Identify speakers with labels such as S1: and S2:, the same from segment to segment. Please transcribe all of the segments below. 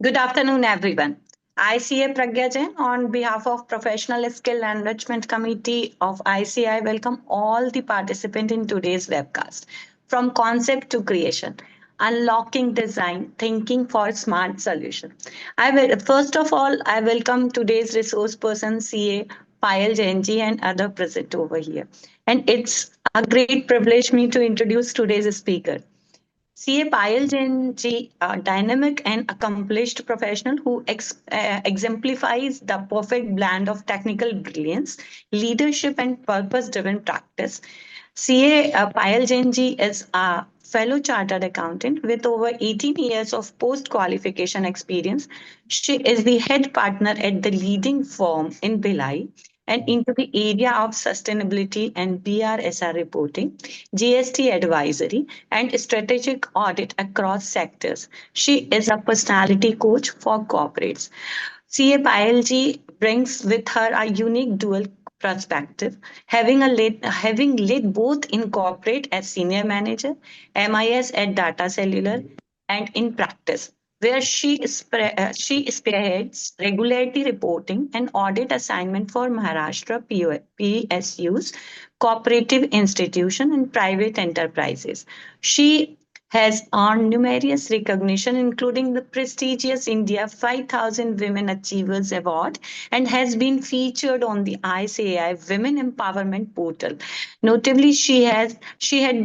S1: Good afternoon, everyone. ICA Pragya Jain, on behalf of Professional Skill Enrichment Committee of ICI, welcome all the participants in today's webcast. From concept to creation, unlocking design, thinking for smart solution. First of all, I welcome today's resource person, CA Payal Jainji, and other present over here. And it's a great privilege me to introduce today's speaker. CA Payal Jain ji, a dynamic and accomplished professional who exemplifies the perfect blend of technical brilliance, leadership, and purpose driven practice. CA Payal Jain ji is a fellow chartered accountant with over 18 years of post qualification experience. She is the head partner at the leading firm in Bhilai and into the area of sustainability and BRSR reporting, GST advisory, and strategic audit across sectors. She is a personality coach for corporates. CA Payal brings with her a unique dual perspective, having led both in corporate as senior manager, MIS at Data Cellular, and in practice, where she spearheads regularity reporting and audit assignment for Maharashtra PSUs, cooperative institution, and private enterprises. She has earned numerous recognition, including the prestigious India 5000 Women Achievers Award, and has been featured on the ICAI Women Empowerment Portal. Notably, she had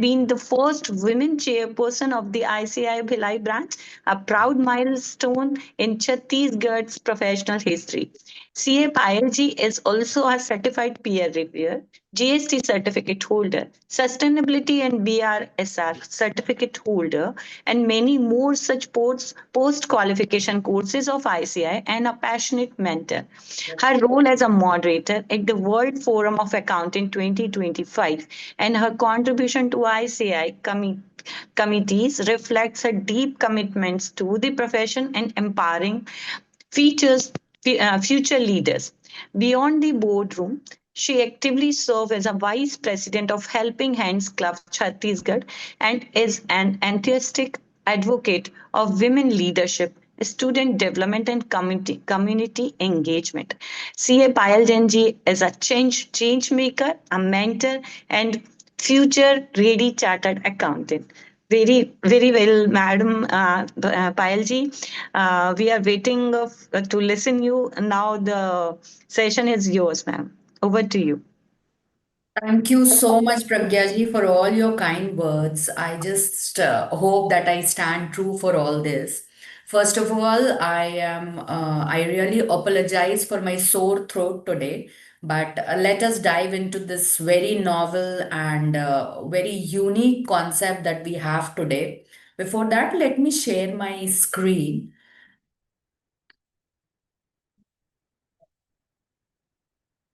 S1: been the first women chairperson of the ICAI Bhilai branch, a proud milestone in Chhattisgarh's professional history. CA Payalji is also a certified peer reviewer, GST certificate holder, sustainability and BRSR certificate holder, and many more such post qualification courses of ICI, and a passionate mentor. Her role as a moderator at the World Forum of Accounting 2025 and her contribution to ICI committees reflects her deep commitments to the profession and empowering features future leaders. Beyond the boardroom, she actively serves as a vice president of Helping Hands Club Chhattisgarh and is an enthusiastic advocate of women leadership, student development, and community engagement. CA Payal Jainji is a change maker, a mentor, and future ready chartered accountant. Very well, Madam Payalji. We are waiting to listen you. Now the session is yours, ma'am. Over to you.
S2: Thank you so much, Pragyaji, for all your kind words. I just hope that I stand true for all this. First of all, I really apologize for my sore throat today, but let us dive into this very novel and very unique concept that we have today. Before that, let me share my screen.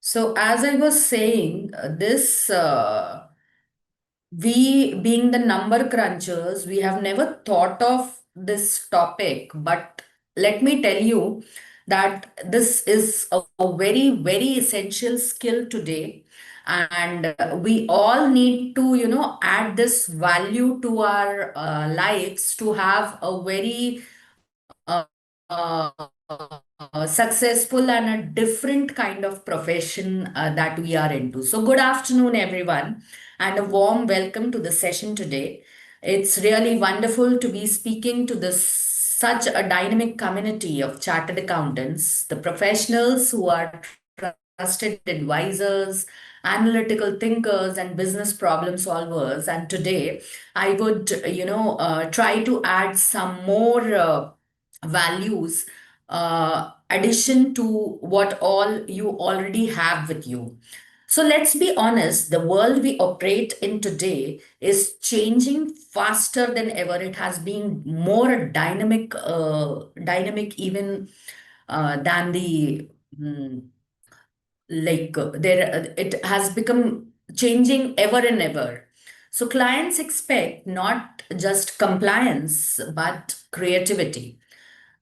S2: So, as I was saying, this we being the number crunchers, we have never thought of this topic, but let me tell you that this is a very, very essential skill today. And we all need to, add this value to our lives to have a very successful and a different kind of profession that we are into. So, good afternoon, everyone, and a warm welcome to the session today. It's really wonderful to be speaking to this such a dynamic community of chartered accountants, the professionals who are trusted advisors, analytical thinkers, and business problem solvers. And today, I would, try to add some more. Values addition to what all you already have with you. So let's be honest, the world we operate in today is changing faster than ever. It has been more dynamic even than the there it has become changing ever and ever. So clients expect not just compliance but creativity.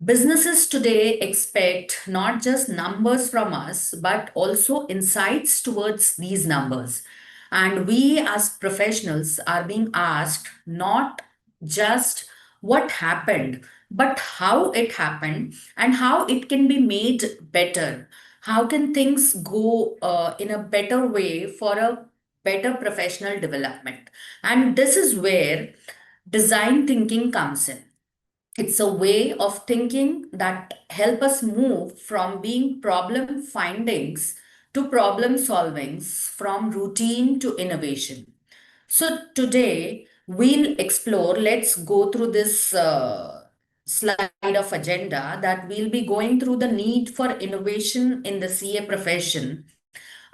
S2: Businesses today expect not just numbers from us, but also insights towards these numbers. And we, as professionals, are being asked not just what happened, but how it happened and how it can be made better. How can things go in a better way for a better professional development? And this is where design thinking comes in. It's a way of thinking that help us move from being problem findings to problem solvings, from routine to innovation. So today we'll explore, let's go through this slide of agenda that we'll be going through the need for innovation in the CA profession,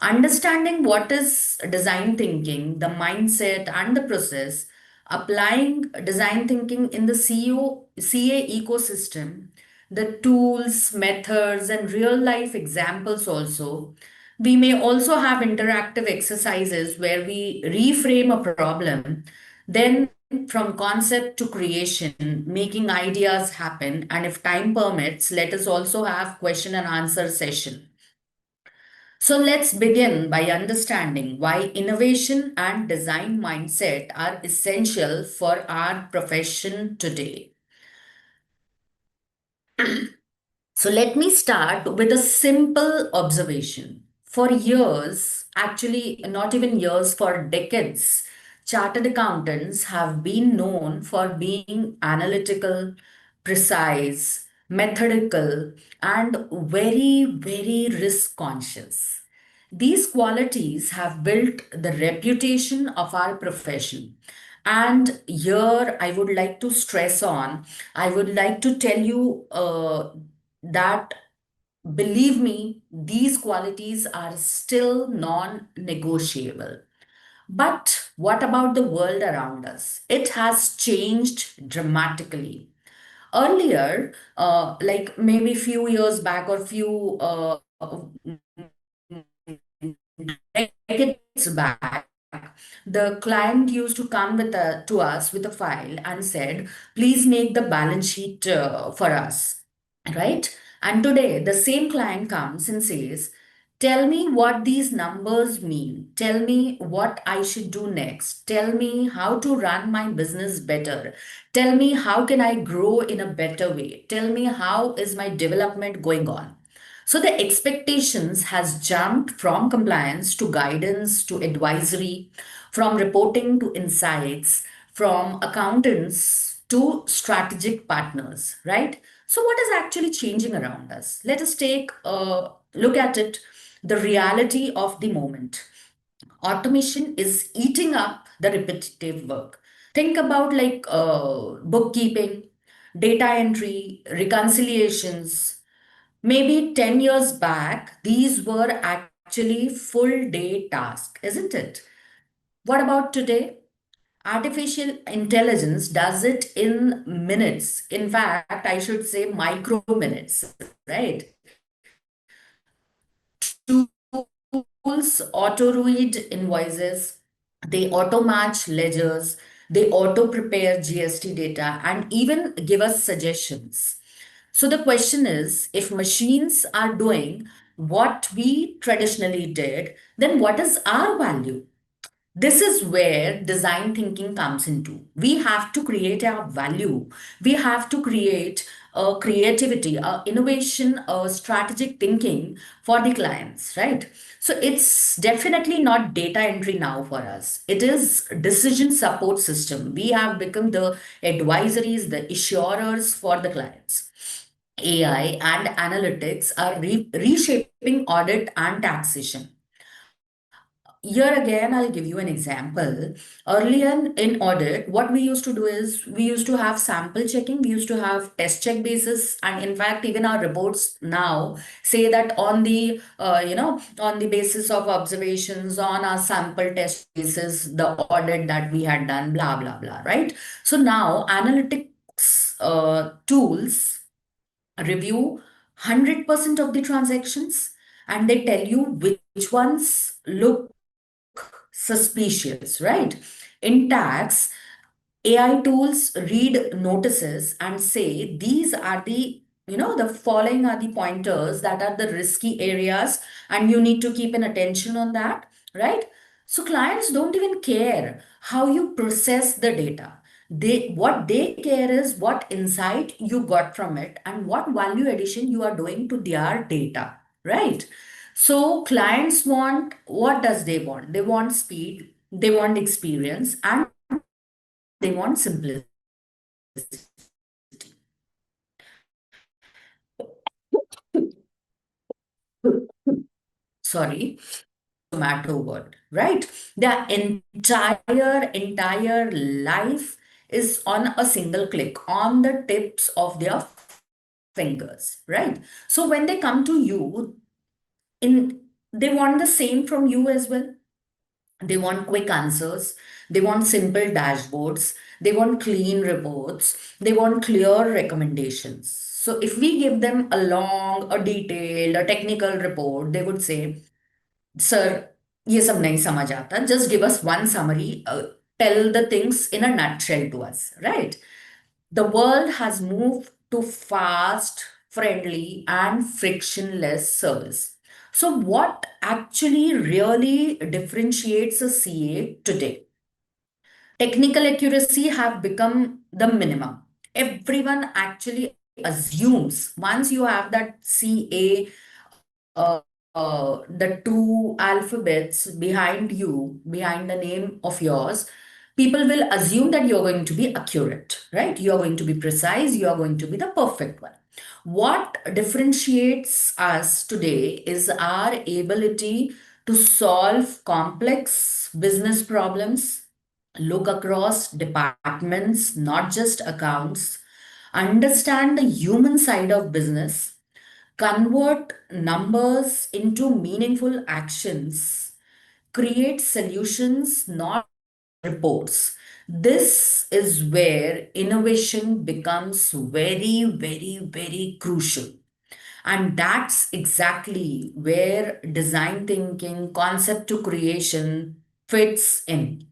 S2: understanding what is design thinking, the mindset and the process, applying design thinking in the CA ecosystem, the tools, methods, and real life examples also. We may also have interactive exercises where we reframe a problem, then from concept to creation, making ideas happen. And if time permits, let us also have question and answer session. So let's begin by understanding why innovation and design mindset are essential for our profession today. So let me start with a simple observation. For years, actually, not even years, for decades, chartered accountants have been known for being analytical, precise, methodical, and very, very risk conscious. These qualities have built the reputation of our profession. And here I would like to stress on, I would like to tell you that believe me, these qualities are still non negotiable. But what about the world around us? It has changed dramatically. Earlier, like maybe few years back or few decades back, the client used to come to us with a file and said, please make the balance sheet for us, right? And today, the same client comes and says, tell me what these numbers mean. Tell me what I should do next. Tell me how to run my business better. Tell me how can I grow in a better way. Tell me how is my development going on. So the expectations has jumped from compliance to guidance to advisory, from reporting to insights, from accountants to strategic partners, right? So what is actually changing around us? Let us take a look at it, the reality of the moment. Automation is eating up the repetitive work. Think about like bookkeeping, data entry, reconciliations. Maybe 10 years back, these were actually full day tasks, isn't it? What about today? Artificial intelligence does it in minutes. In fact, I should say micro minutes, right? Tools auto read invoices, they auto match ledgers, they auto prepare GST data, and even give us suggestions. So the question is, if machines are doing what we traditionally did, then what is our value? This is where design thinking comes into. We have to create our value. We have to create a creativity, a innovation, a strategic thinking for the clients, right? So it's definitely not data entry now for us. It is decision support system. We have become the advisories, the issuers for the clients. AI and analytics are reshaping audit and taxation. Here again, I'll give you an example. Earlier in audit, what we used to do is we used to have sample checking, we used to have test check basis, and in fact, even our reports now say that on the on the basis of observations on our sample test basis, the audit that we had done, blah blah blah, right? So now analytics tools review 100% of the transactions and they tell you which ones look suspicious, right? In tax, AI tools read notices and say these are the, the following are the pointers that are the risky areas and you need to keep an attention on that, right? So clients don't even care how you process the data. What they care is what insight you got from it and what value addition you are doing to their data, right? So clients want, what does they want? They want speed, they want experience, and they want simplicity. Sorry, Zomato word, right? Their entire life is on a single click, on the tips of their fingers, right? So when they come to you, in they want the same from you as well. They want quick answers, they want simple dashboards, they want clean reports, they want clear recommendations. So if we give them a long, a detailed, a technical report, they would say, Sir, ये सब नहीं समझ आता. Just give us one summary. Tell the things in a nutshell to us, right? The world has moved to fast, friendly, and frictionless service. So, what actually really differentiates a CA today? Technical accuracy have become the minimum. Everyone actually assumes once you have that CA, the two alphabets behind you, behind the name of yours, people will assume that you're going to be accurate, right? You're going to be precise, you are going to be the perfect one. What differentiates us today is our ability to solve complex business problems, look across departments, not just accounts, understand the human side of business, convert numbers into meaningful actions, create solutions, not reports. This is where innovation becomes very, very, very crucial. And that's exactly where design thinking, concept to creation fits in.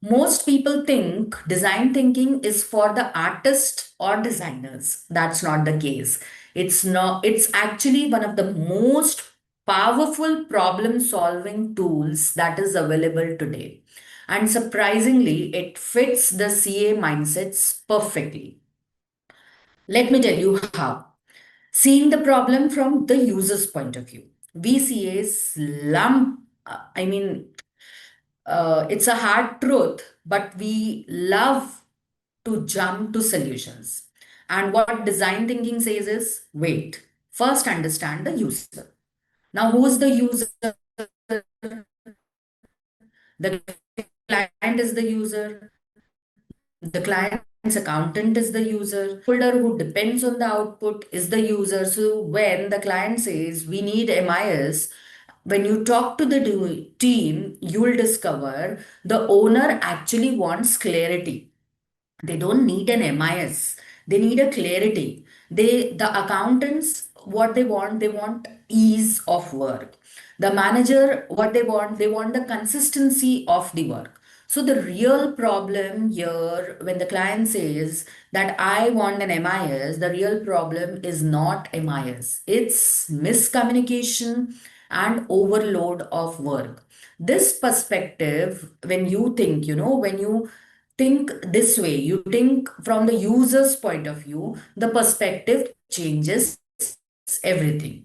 S2: Most people think design thinking is for the artist or designers. That's not the case. It's not, it's actually one of the most powerful problem solving tools that is available today. And surprisingly, it fits the CA mindsets perfectly. Let me tell you how. Seeing the problem from the user's point of view. VCAs lump, it's a hard truth, but we love to jump to solutions. And what design thinking says is wait, first understand the user. Now, who's the user? The client is the user. The client's accountant is the user. Holder who depends on the output is the user. So when the client says we need MIS, when you talk to the team, you will discover the owner actually wants clarity. They don't need an MIS. They need a clarity. The accountants, what they want ease of work. The manager, what they want the consistency of the work. So the real problem here, when the client says that I want an MIS, the real problem is not MIS. It's miscommunication and overload of work. This perspective, when you think, when you think this way, you think from the user's point of view, the perspective changes everything.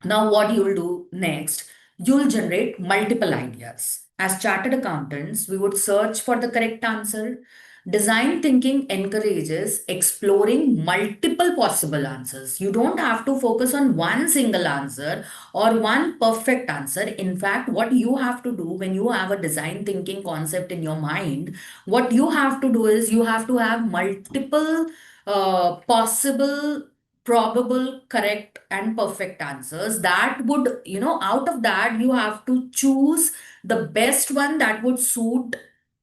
S2: Now, what you'll do next, you'll generate multiple ideas. As chartered accountants, we would search for the correct answer. Design thinking encourages exploring multiple possible answers. You don't have to focus on one single answer or one perfect answer. In fact, what you have to do when you have a design thinking concept in your mind, what you have to do is you have to have multiple possible, probable, correct, and perfect answers. That would, out of that, you have to choose the best one that would suit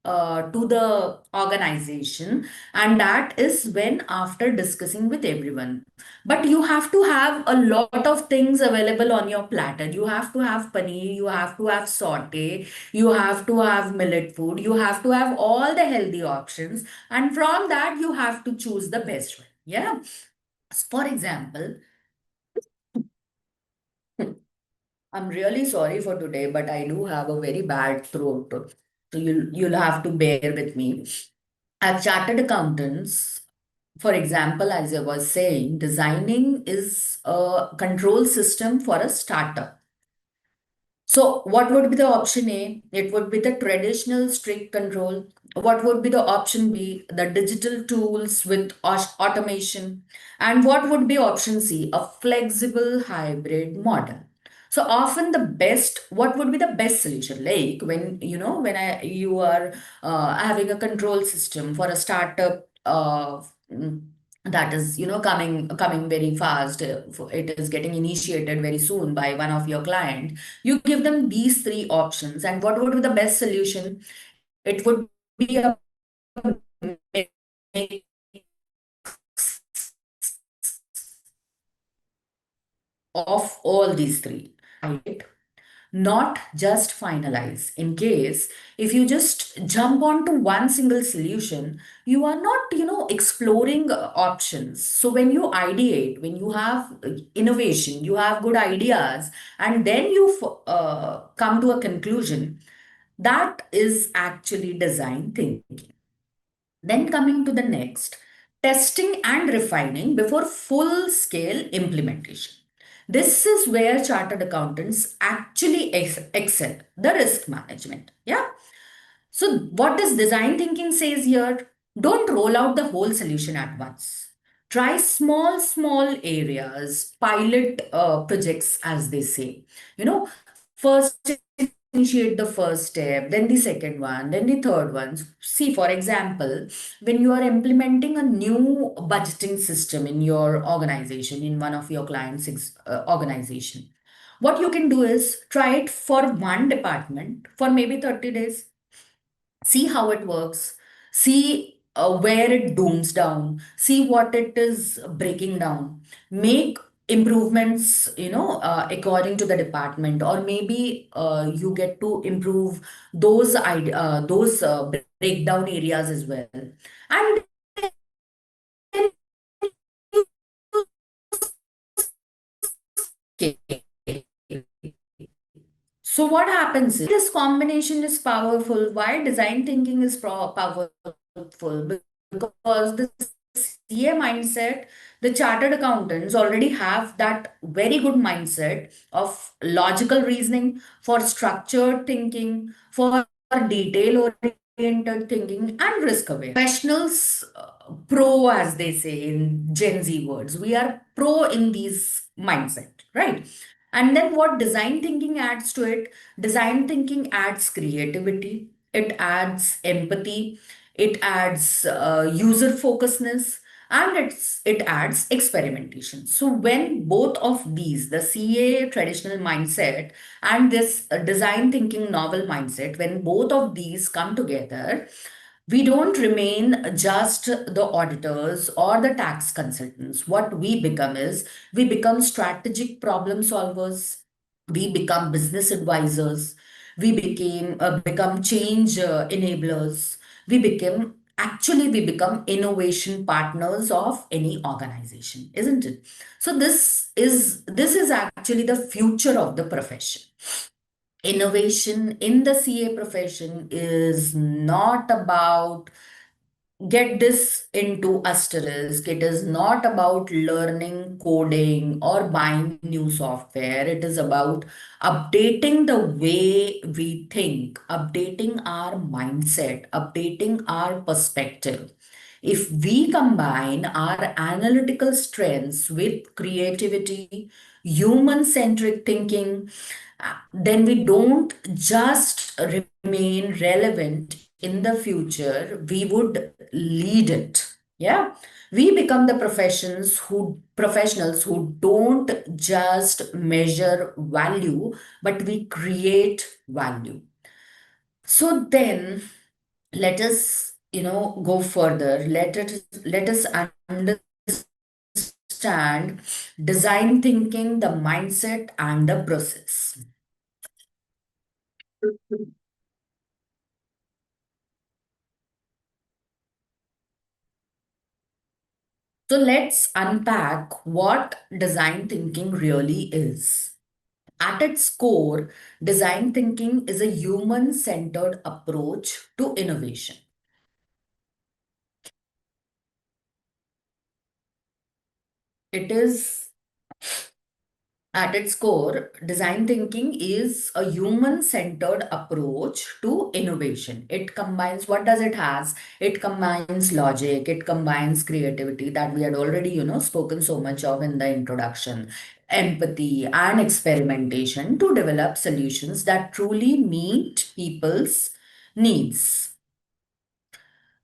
S2: to the organization. And that is when, after discussing with everyone. But you have to have a lot of things available on your platter. You have to have paneer, you have to have saute, you have to have millet food, you have to have all the healthy options. And from that, you have to choose the best one. Yeah. For example, I'm really sorry for today, but I do have a very bad throat. So you'll have to bear with me. As chartered accountants, for example, as I was saying, designing is a control system for a startup. So, what would be the option A? It would be the traditional strict control. What would be the option B? The digital tools with automation. And what would be option C? A flexible hybrid model. So often the best, what would be the best solution? Like when you are having a control system for a startup that is coming very fast. It is getting initiated very soon by one of your client. You give them these three options, and what would be the best solution? It would be a mix of all these three, right? Not just finalize. In case if you just jump onto one single solution, you are not, exploring options. So when you ideate, when you have innovation, you have good ideas, and then you come to a conclusion, that is actually design thinking. Then coming to the next, testing and refining before full scale implementation. This is where chartered accountants actually excel, the risk management. Yeah. So what does design thinking says here? Don't roll out the whole solution at once. Try small areas, pilot projects, as they say. First initiate the first step, then the second one, then the third one. See, for example, when you are implementing a new budgeting system in your organization, in one of your clients' organization, what you can do is try it for one department for maybe 30 days. See how it works. See where it dooms down. See what it is breaking down. Make improvements, according to the department, or maybe you get to improve those breakdown areas as well. And then so what happens is this combination is powerful. Why design thinking is powerful? Because the CA mindset, the chartered accountants already have that very good mindset of logical reasoning, for structured thinking, for detail oriented thinking, and risk aware. Professionals, pro, as they say in Gen Z words, we are pro in these mindset, right? And then what design thinking adds to it? Design thinking adds creativity, it adds empathy, it adds user focusedness, and it adds experimentation. So when both of these, the CA traditional mindset and this design thinking novel mindset, when both of these come together, we don't remain just the auditors or the tax consultants. What we become is we become strategic problem solvers, we become business advisors, we become change enablers, we become innovation partners of any organization, isn't it? So this is actually the future of the profession. Innovation in the CA profession is not about get this into asterisk. It is not about learning coding or buying new software. It is about updating the way we think, updating our mindset, updating our perspective. If we combine our analytical strengths with creativity, human centric thinking, then we don't just remain relevant in the future, we would lead it. Yeah. We become the professionals who don't just measure value, but we create value. So then let us, go further. Let us understand design thinking, the mindset, and the process. So let's unpack what design thinking really is. At its core, design thinking is a human centered approach to innovation. it is at its core, design thinking is a human-centered approach to innovation. It combines, what does it has? It combines logic, it combines creativity that we had already, spoken so much of in the introduction, empathy and experimentation to develop solutions that truly meet people's needs.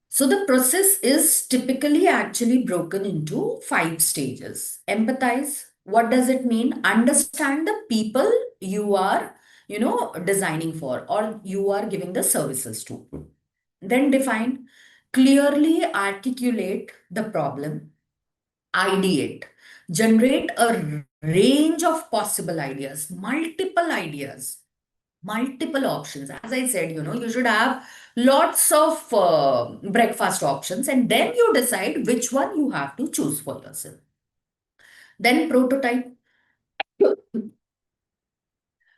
S2: So the process is typically actually broken into 5 stages. Empathize. What does it mean? Understand the people you are, designing for or you are giving the services to. Then define, clearly articulate the problem, ideate, generate a range of possible ideas, multiple options. As I said, you should have lots of breakfast options, and then you decide which one you have to choose for yourself. Then prototype.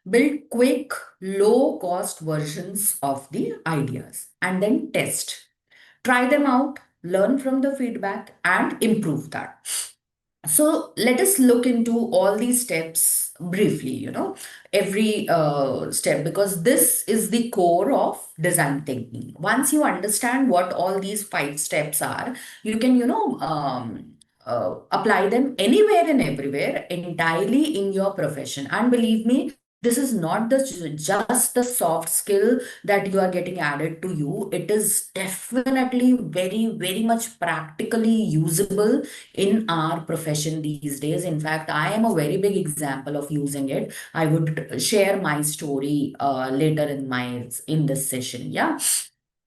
S2: Build quick, low cost versions of the ideas and then test. Try them out, learn from the feedback, and improve that. So let us look into all these steps briefly, every step, because this is the core of design thinking. Once you understand what all these 5 steps are, you can, apply them anywhere and everywhere, entirely in your profession. And believe me, this is not just the soft skill that you are getting added to you. It is definitely very, very much practically usable in our profession these days. In fact, I am a very big example of using it. I would share my story later in this session. Yeah.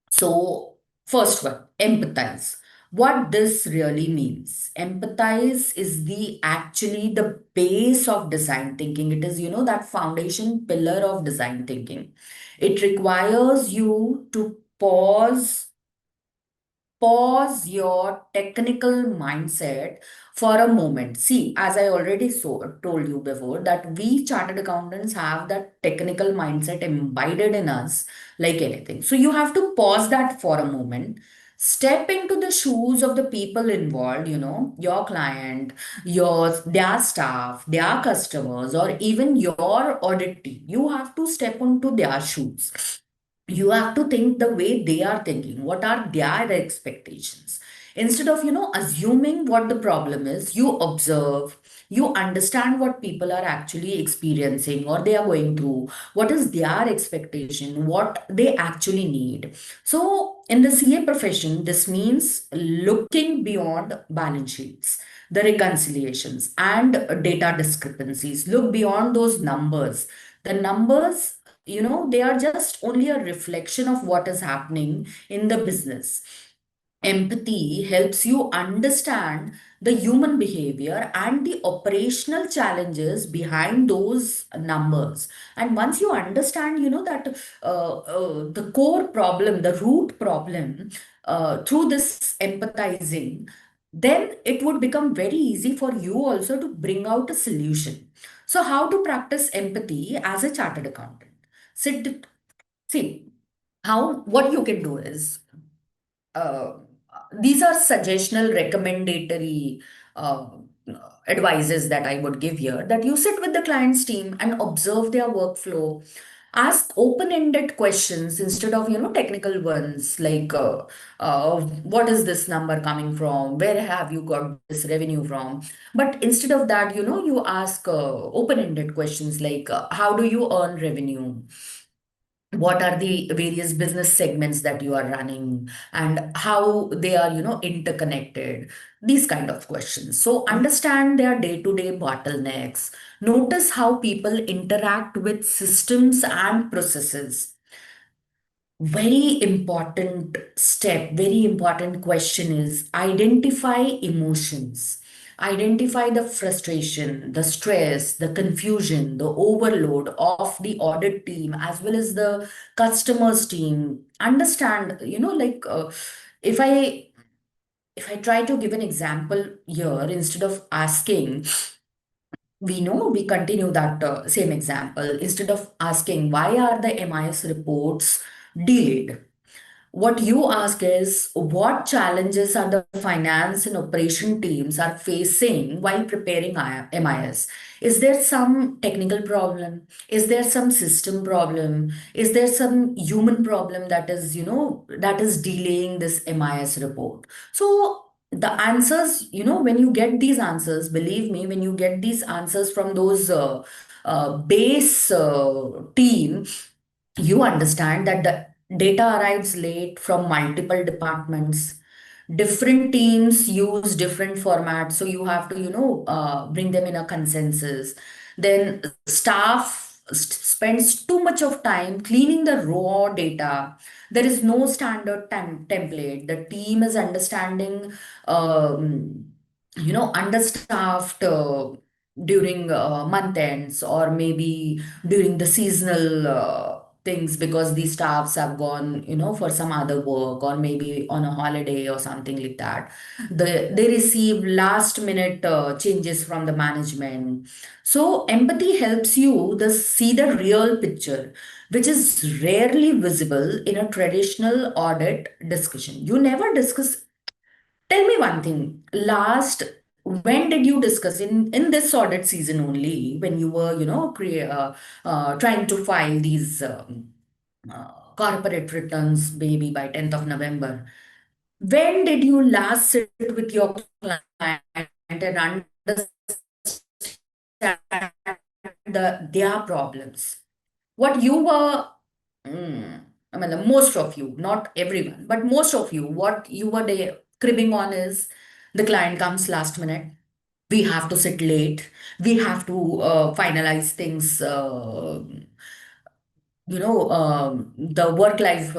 S2: So first one, empathize. What this really means. Empathize is actually the base of design thinking. It is, that foundation pillar of design thinking. It requires you to pause your technical mindset for a moment. See, as I already told you before, that we chartered accountants have that technical mindset embedded in us like anything. So you have to pause that for a moment. Step into the shoes of the people involved, your client, their staff, their customers, or even your audit team. You have to step into their shoes. You have to think the way they are thinking. What are their expectations? Instead of, assuming what the problem is, you observe, you understand what people are actually experiencing or they are going through, what is their expectation, what they actually need. So in the CA profession, this means looking beyond balance sheets, the reconciliations and data discrepancies. Look beyond those numbers. The numbers, they are just only a reflection of what is happening in the business. Empathy helps you understand the human behavior and the operational challenges behind those numbers. And once you understand, that the core problem, the root problem, through this empathizing, then it would become very easy for you also to bring out a solution. So, how to practice empathy as a chartered accountant? Sit, see, what you can do is, uh, these are suggestional recommendatory uh, advices that I would give here, that you sit with the client's team and observe their workflow. Ask open-ended questions instead of, technical ones like, what is this number coming from? Where have you got this revenue from? But instead of that, you ask open-ended questions like, how do you earn revenue? What are the various business segments that you are running and how they are, interconnected? These kind of questions. So understand their day-to-day bottlenecks. Notice how people interact with systems and processes. Very important step, very important question is identify emotions. Identify the frustration, the stress, the confusion, the overload of the audit team as well as the customers team. Understand, if I if I try to give an example here, instead of asking, we continue that same example. Instead of asking, why are the MIS reports delayed? what you ask is what challenges are the finance and operation teams are facing while preparing MIS? Is there some technical problem? Is there some system problem? Is there some human problem that is, that is delaying this MIS report? So the answers, when you get these answers, believe me, when you get these answers from those base team, you understand that the data arrives late from multiple departments. Different teams use different formats, so you have to, bring them in a consensus. Then staff spends too much of time cleaning the raw data. There is no standard template. The team is um, understaffed during month ends, or maybe during the seasonal things, because these staffs have gone, for some other work, or maybe on a holiday or something like that. They receive last minute changes from the management. So empathy helps you see the real picture, which is rarely visible in a traditional audit discussion. You never discuss. Tell me one thing. When did you discuss in this audit season only, when you were, trying to file these corporate returns, maybe by 10th of November? When did you last sit with your client and understand their problems? What you were, I mean, most of you, not everyone, but most of you, what you were there cribbing on is the client comes last minute. We have to sit late. We have to finalize things. The work life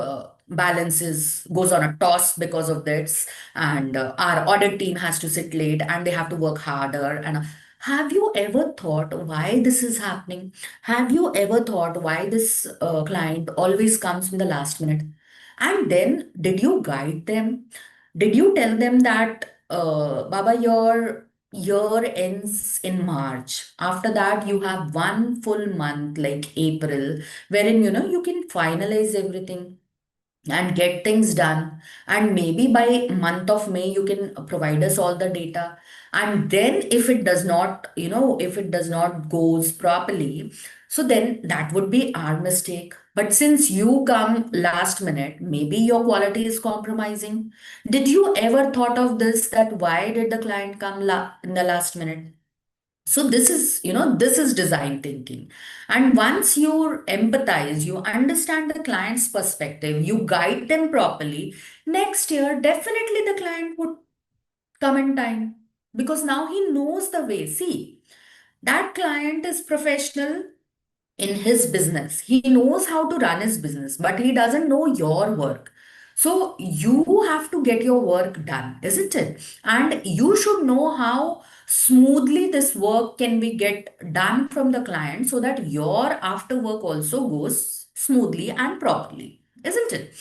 S2: balance is goes on a toss because of this, and our audit team has to sit late and they have to work harder. And have you ever thought why this is happening? Have you ever thought why this client always comes in the last minute? And then did you guide them? Did you tell them that, Baba, your year ends in March. After that, you have one full month like April, wherein you can finalize everything and get things done, and maybe by month of May you can provide us all the data. And then if it does not, if it does not goes properly, so then that would be our mistake. But since you come last minute, maybe your quality is compromising. Did you ever thought of this, that why did the client come in the last minute? So this is design thinking. And once you empathize, you understand the client's perspective, you guide them properly, next year, definitely the client would come in time, because now he knows the way. See, that client is professional in his business. He knows how to run his business, but he doesn't know your work. So you have to get your work done, isn't it? And you should know how smoothly this work can be get done from the client, so that your after work also goes smoothly and properly, isn't it?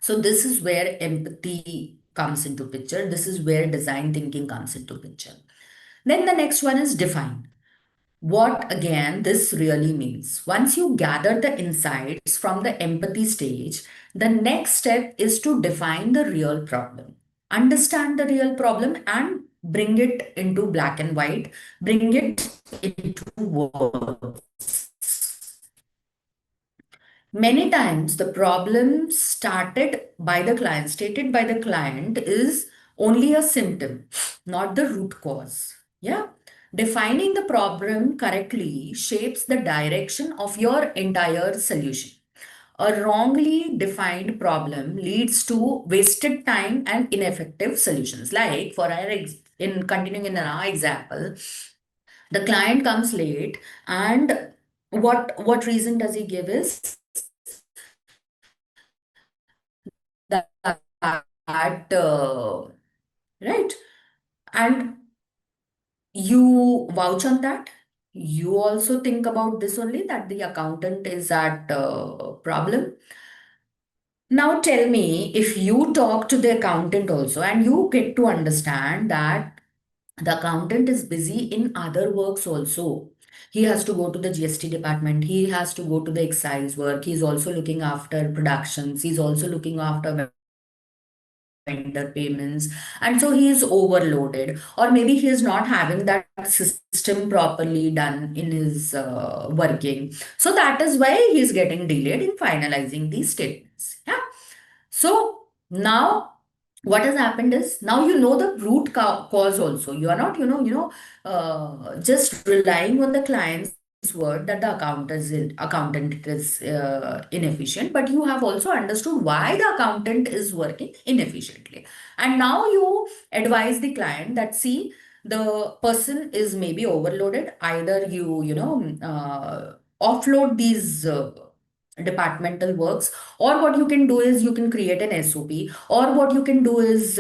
S2: So this is where empathy comes into picture. This is where design thinking comes into picture. Then the next one is define. What again this really means. Once you gather the insights from the empathy stage, the next step is to define the real problem. Understand the real problem and bring it into black and white, bring it into words. Many times, the problem stated by the client, is only a symptom, not the root cause. Yeah. Defining the problem correctly shapes the direction of your entire solution. A wrongly defined problem leads to wasted time and ineffective solutions. Like, in continuing in our example, the client comes late, and what reason does he give is that, right? And you vouch on that. You also think about this only, that the accountant is at problem. Now tell me, if you talk to the accountant also and you get to understand that the accountant is busy in other works also, He has to go to the GST department. He has to go to the excise work. He's also looking after productions. He's also looking after vendor payments, and so he is overloaded, or maybe he is not having that system properly done in his working. So that is why he is getting delayed in finalizing these statements. Yeah. So now what has happened is, now you know the root cause also. You are not, just relying on the client's word that the accountant is inefficient, but you have also understood why the accountant is working inefficiently. And now you advise the client that, see, the person is maybe overloaded. Either offload these departmental works, or what you can do is you can create an SOP, or what you can do is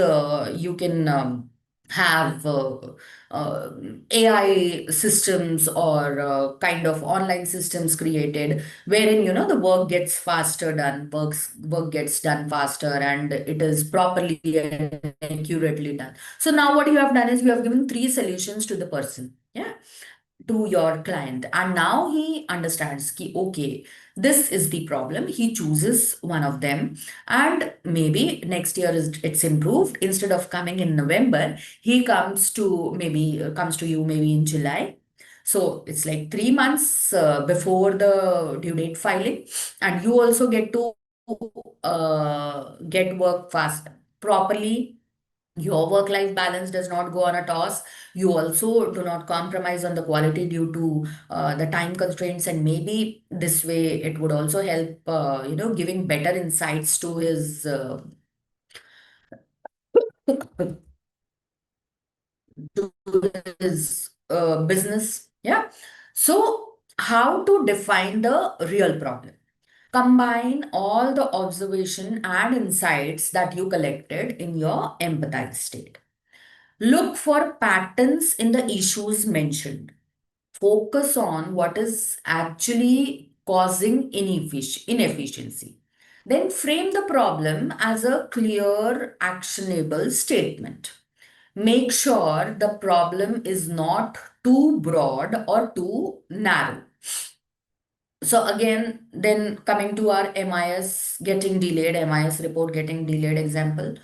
S2: you can have uh, AI systems, or kind of online systems created, wherein the work gets faster done, work gets done faster, and it is properly and accurately done. So now what you have done is you have given three solutions to the person. Yeah, to your client, and now he understands ki, okay, this is the problem. He chooses one of them, and maybe next year is it's improved. Instead of coming in November, he comes to you maybe in July. So it's like 3 months before the due date filing, and you also get to get work fast properly. Your work-life balance does not go on a toss. You also do not compromise on the quality due to the time constraints, and maybe this way it would also help, giving better insights to to his business. Yeah. So how to define the real problem? Combine all the observation and insights that you collected in your empathized state. Look for patterns in the issues mentioned. Focus on what is actually causing inefficiency. Then frame the problem as a clear, actionable statement. Make sure the problem is not too broad or too narrow. So again, then coming to our MIS getting delayed, MIS report getting delayed example.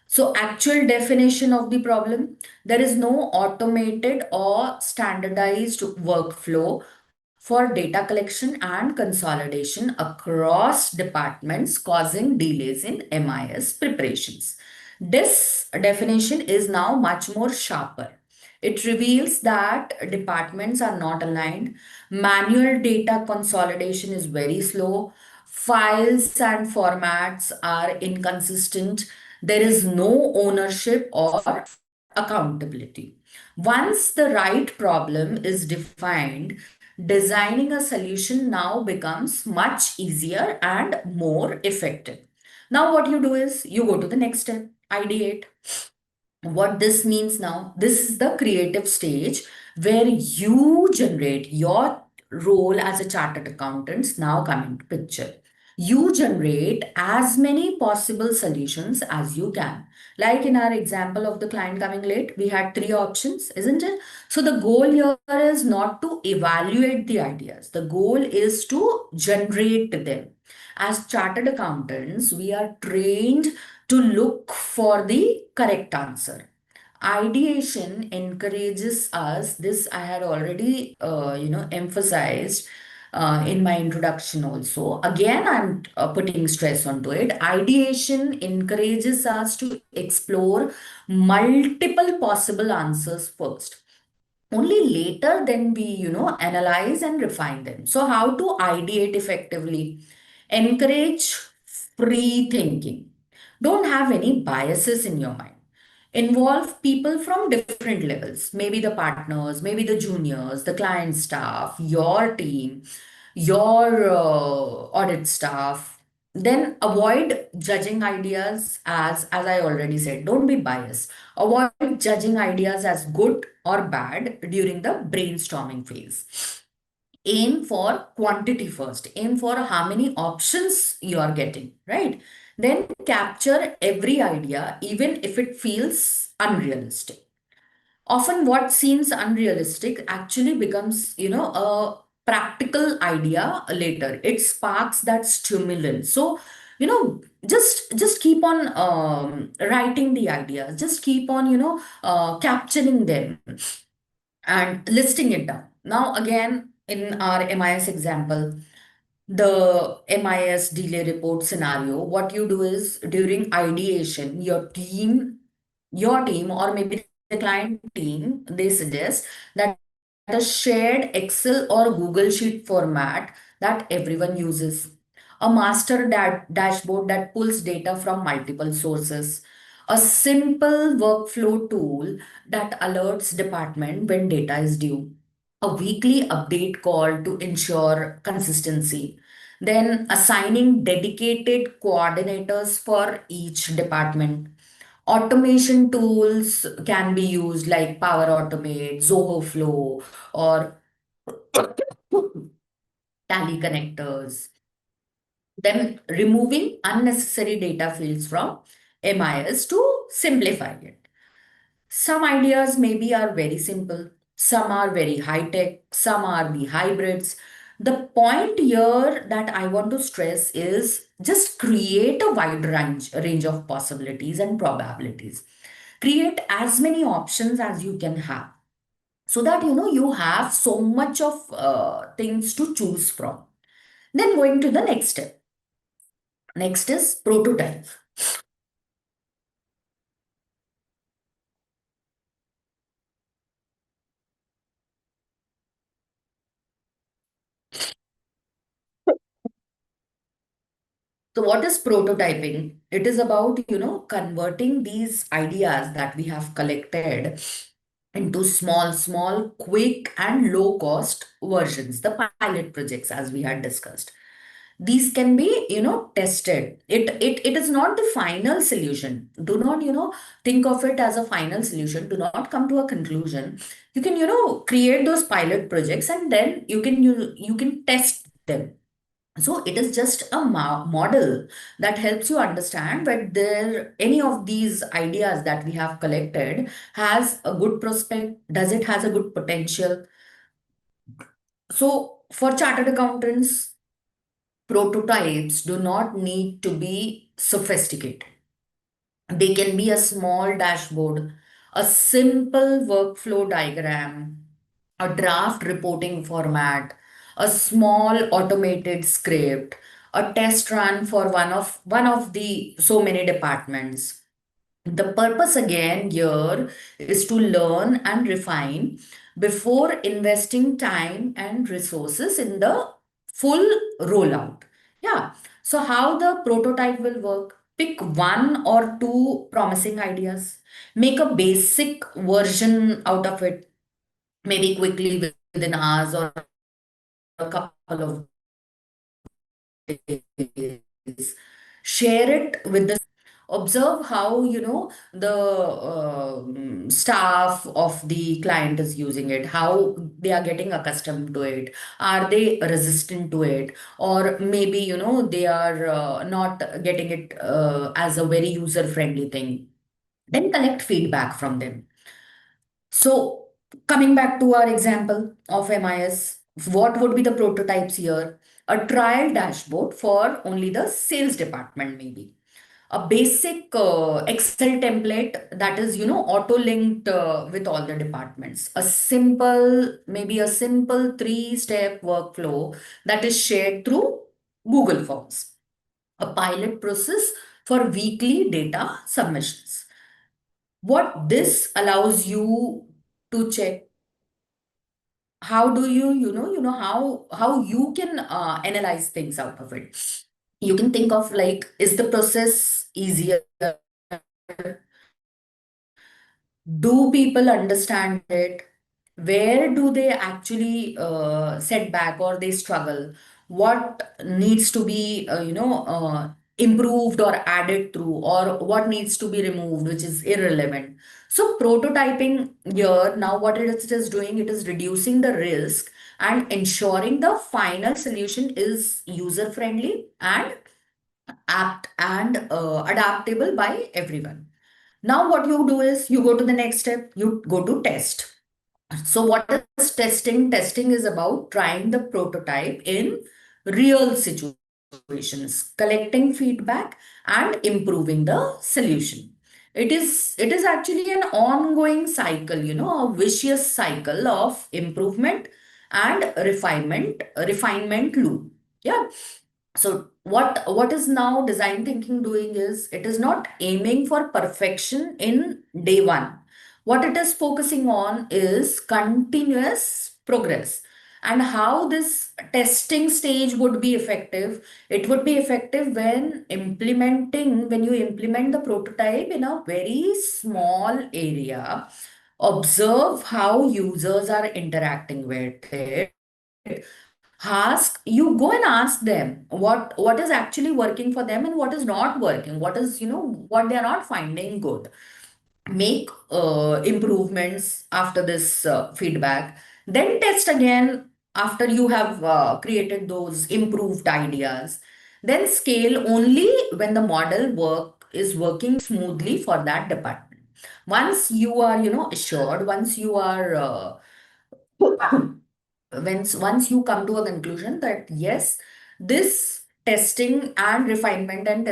S2: So actual definition of the problem, there is no automated or standardized workflow for data collection and consolidation across departments, causing delays in MIS preparations. This definition is now much more sharper. It reveals that departments are not aligned, manual data consolidation is very slow, files and formats are inconsistent, there is no ownership or accountability. Once the right problem is defined, designing a solution now becomes much easier and more effective. Now, what you do is you go to the next step, ideate. What this means now, this is the creative stage where you generate your role as a chartered accountant now come into picture. You generate as many possible solutions as you can. Like in our example of the client coming late, we had three options, isn't it? So the goal here is not to evaluate the ideas. The goal is to generate them. As chartered accountants, we are trained to look for the correct answer. Ideation encourages us, this I had already, emphasized in my introduction also. Again, I'm putting stress onto it. Ideation encourages us to explore multiple possible answers first. Only later then we, analyze and refine them. So how to ideate effectively? Encourage free thinking. Don't have any biases in your mind. Involve people from different levels, maybe the partners, maybe the juniors, the client staff, your team, your audit staff. Then avoid judging ideas as I already said, don't be biased. Avoid judging ideas as good or bad during the brainstorming phase. Aim for quantity first. Aim for how many options you are getting, right? Then capture every idea, even if it feels unrealistic. Often what seems unrealistic actually becomes, a practical idea later. It sparks that stimulant. So, just keep on writing the ideas, just keep on, capturing them and listing it down. Now, again, in our MIS example, the MIS delay report scenario, what you do is during ideation, your team, or maybe the client team, they suggest that a shared Excel or Google Sheet format that everyone uses, a master dashboard that pulls data from multiple sources, a simple workflow tool that alerts department when data is due, a weekly update call to ensure consistency, then assigning dedicated coordinators for each department. Automation tools can be used like Power Automate, Zoho Flow, or Tally connectors. Then removing unnecessary data fields from MIS to simplify it. Some ideas maybe are very simple, some are very high tech, some are the hybrids. The point here that I want to stress is just create a wide range of possibilities and probabilities. Create as many options as you can have so that you have so much of things to choose from. Then going to the next step. Next is prototype. So what is prototyping? It is about, converting these ideas that we have collected into small, quick and low cost versions, the pilot projects as we had discussed. These can be, tested. It is not the final solution. Do not, think of it as a final solution. Do not come to a conclusion. You can, create those pilot projects and then you can test them. So it is just a model that helps you understand whether any of these ideas that we have collected has a good prospect, does it has a good potential. So for chartered accountants, prototypes do not need to be sophisticated. They can be a small dashboard, a simple workflow diagram, a draft reporting format, a small automated script, a test run for one of the so many departments. The purpose again here is to learn and refine before investing time and resources in the full rollout. Yeah. So how the prototype will work? Pick one or two promising ideas, make a basic version out of it, maybe quickly within hours or a couple of days. Share it with the observe how the staff of the client is using it, how they are getting accustomed to it, are they resistant to it, or maybe they are not getting it as a very user friendly thing. Then collect feedback from them. So, coming back to our example of MIS, what would be the prototypes here? A trial dashboard for only the sales department, maybe. A basic Excel template that is, auto-linked with all the departments. Maybe a simple three-step workflow that is shared through Google Forms. A pilot process for weekly data submissions. What this allows you to check, how do how you can analyze things out of it. You can think of like, is the process easier? Do people understand it? Where do they actually set back or they struggle? What needs to be, improved or added through, or what needs to be removed, which is irrelevant? So, prototyping here, now what it is doing, it is reducing the risk and ensuring the final solution is user friendly and apt and adaptable by everyone. Now what you do is you go to the next step, you go to test. So what is testing? Testing is about trying the prototype in real situations, collecting feedback and improving the solution. It is actually an ongoing cycle, a vicious cycle of improvement and refinement loop. Yeah. So what is now design thinking doing is it is not aiming for perfection in day one. What it is focusing on is continuous progress. And how this testing stage would be effective, it would be effective when you implement the prototype in a very small area, observe how users are interacting with it, go and ask them what is actually working for them and what is not working, what they are not finding good. Make improvements after this feedback, then test again after you have created those improved ideas, then scale only when the model work is working smoothly for that department. Once you are assured, once you are once you come to a conclusion that yes, this testing and refinement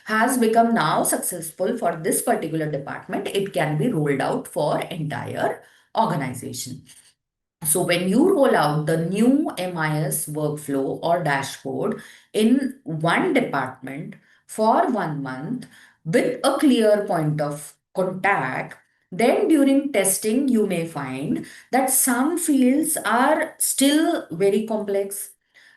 S2: has become now successful for this particular department, it can be rolled out for entire organization. So when you roll out the new MIS workflow or dashboard in one department for 1 month with a clear point of contact, then during testing, you may find that some fields are still very complex.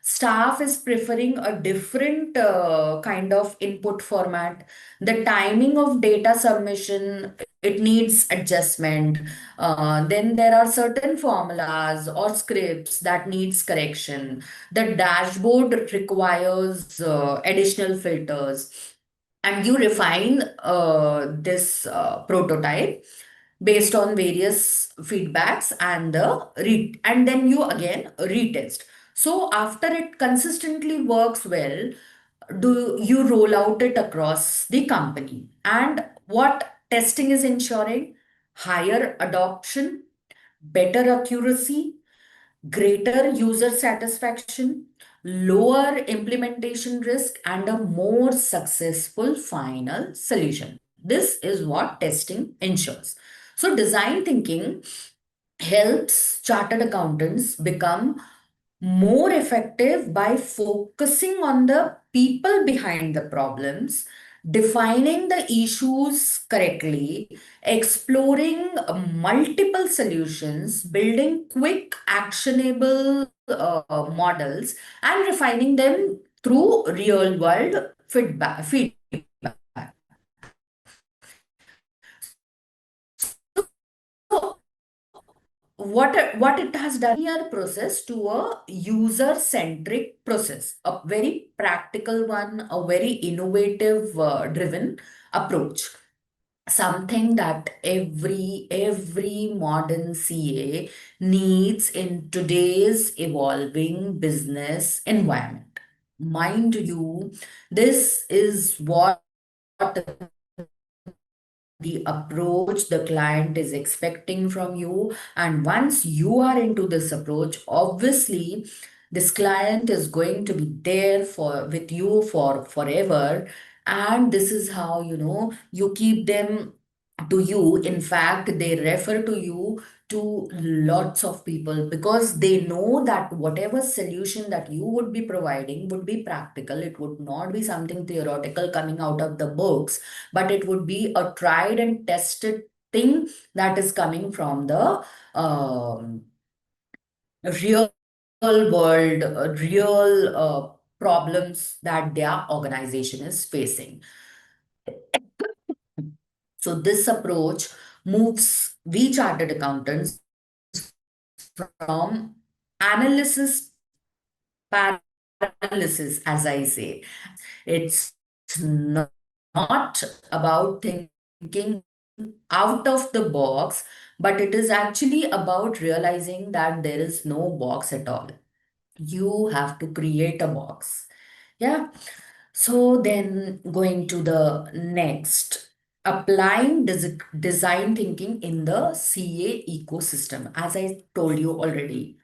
S2: Staff is preferring a different kind of input format. The timing of data submission, it needs adjustment. Then there are certain formulas or scripts that needs correction. The dashboard requires additional filters, and you refine this prototype based on various feedbacks and then you again retest. So after it consistently works well, do you roll out it across the company. And what testing is ensuring? Higher adoption, better accuracy, greater user satisfaction, lower implementation risk, and a more successful final solution. This is what testing ensures. So design thinking helps chartered accountants become more effective by focusing on the people behind the problems, defining the issues correctly, exploring multiple solutions, building quick, actionable models, and refining them through real world feedback. So what it has done here process to a user centric process, a very practical one, a very innovative driven approach, something that every modern CA needs in today's evolving business environment. Mind you, this is what the approach the client is expecting from you. And once you are into this approach, obviously, this client is going to be there for with you for forever. And this is how, you keep them to you. In fact, they refer to you to lots of people because they know that whatever solution that you would be providing would be practical. It would not be something theoretical coming out of the books, but it would be a tried and tested thing that is coming from the real world, real problems that their organization is facing. So this approach moves we chartered accountants from analysis paralysis, as I say. It's not about thinking out of the box, but it is actually about realizing that there is no box at all. You have to create a box. Yeah. So then going to the next. applying design thinking in the CA ecosystem, as I told you already.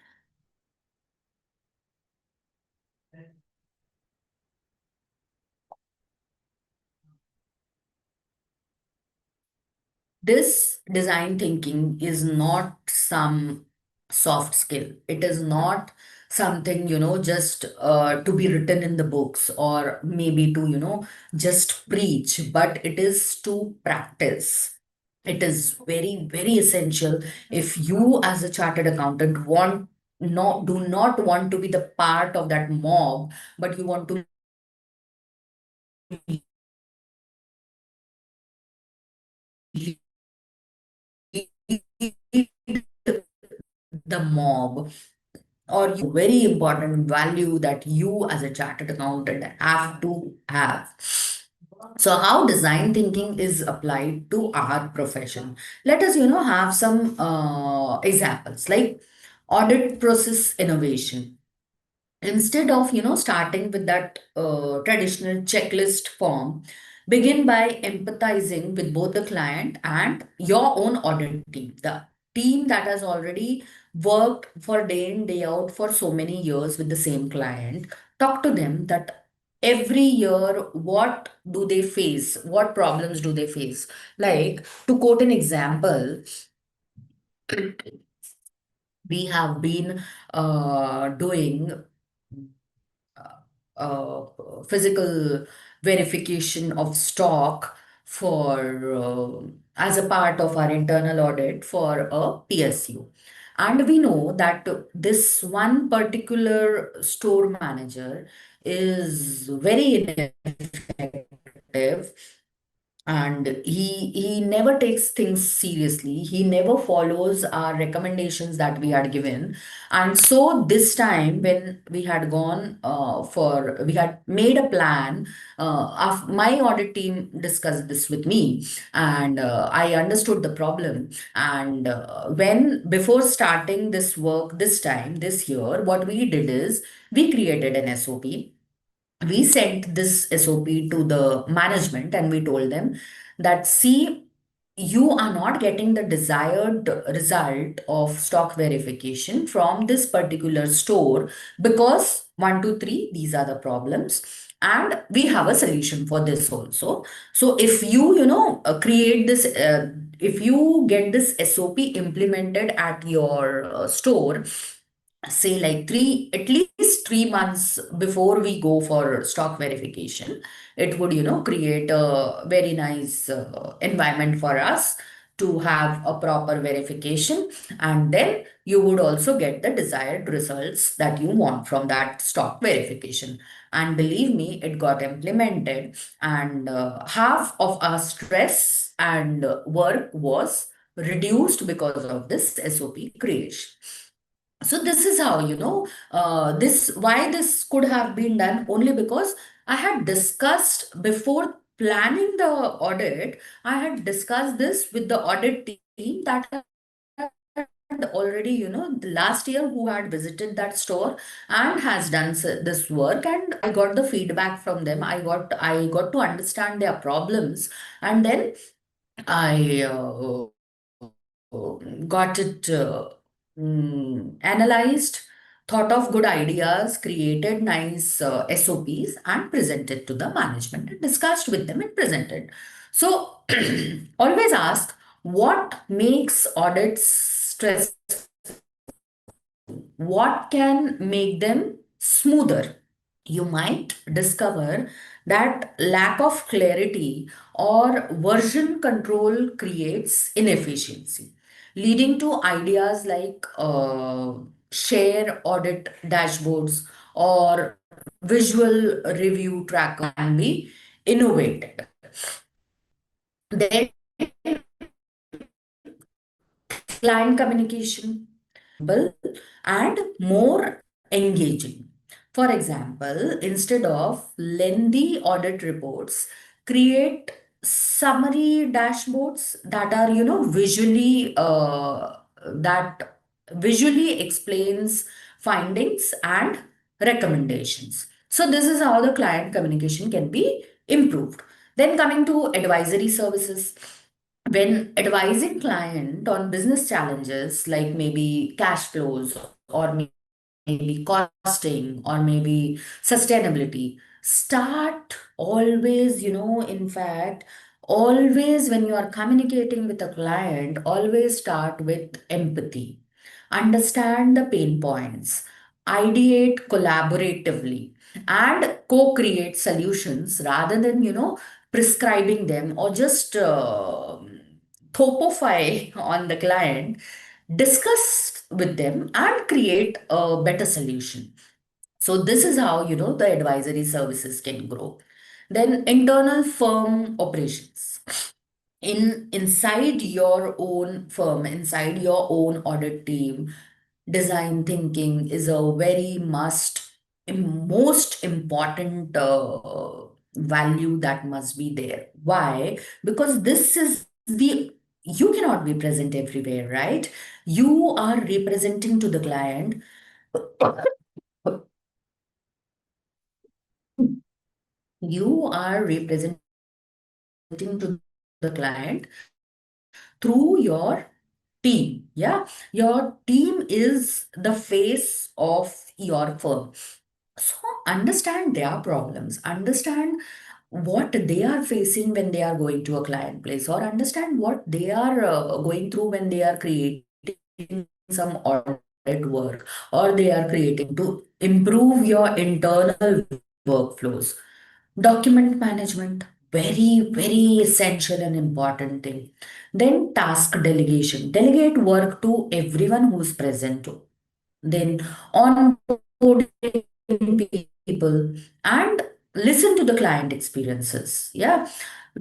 S2: This design thinking is not some soft skill. It is not something, just to be written in the books or maybe to, just preach, but it is to practice. It is very, very essential if you, as a chartered accountant, do not want to be the part of that mob, but you want to lead the mob, or very important value that you as a chartered accountant have to have. So how design thinking is applied to our profession? Let us, have some examples like audit process innovation. Instead of, starting with that traditional checklist form, begin by empathizing with both the client and your own audit team, the team that has already worked for day in, day out for so many years with the same client. Talk to them that every year, what do they face? What problems do they face? Like, to quote an example, we have been doing uh, physical verification of stock for as a part of our internal audit for a PSU. And we know that this one particular store manager is very ineffective, and he never takes things seriously. He never follows our recommendations that we had given. And so this time when we had gone we had made a plan. My audit team discussed this with me, and I understood the problem. And when before starting this work this time this year, what we did is we created an SOP. We sent this SOP to the management and we told them that, see, you are not getting the desired result of stock verification from this particular store because 1, 2, 3, these are the problems. And we have a solution for this also. So if you, create this, if you get this SOP implemented at your store, say like at least 3 months before we go for stock verification, it would, create a very nice environment for us to have a proper verification. And then you would also get the desired results that you want from that stock verification. And believe me, it got implemented, and half of our stress and work was reduced because of this SOP creation. So this is how, why this could have been done, only because I had discussed before planning the audit. I had discussed this with the audit team that had already, the last year who had visited that store and has done this work, and I got the feedback from them. I got to understand their problems, and then I got it analyzed, thought of good ideas, created nice SOPs, and presented to the management and discussed with them and presented. So always ask what makes audits stressful, what can make them smoother. You might discover that lack of clarity or version control creates inefficiency, leading to ideas like share audit dashboards or visual review tracker can be innovated. Then client communication, and more engaging. For example, instead of lengthy audit reports, create summary dashboards that are, that visually explains findings and recommendations. So this is how the client communication can be improved. Then coming to advisory services, when advising client on business challenges like maybe cash flows or maybe costing or maybe sustainability, start always, in fact, always when you are communicating with a client, always start with empathy. Understand the pain points, ideate collaboratively, and co-create solutions rather than, prescribing them or just thopify on the client. Discuss with them and create a better solution. So this is how, the advisory services can grow. Then internal firm operations. Inside your own firm, inside your own audit team, design thinking is a very most important value that must be there. Why? Because this is you cannot be present everywhere, right? You are representing to the client. You are representing to the client through your team. Yeah, your team is the face of your firm. So understand their problems, understand what they are facing when they are going to a client place, or understand what they are going through when they are creating some audit work, or they are creating to improve your internal workflows. Document management, very, very essential and important thing. Then task delegation. Delegate work to everyone who's present. Then onboarding people and listen to the client experiences. Yeah.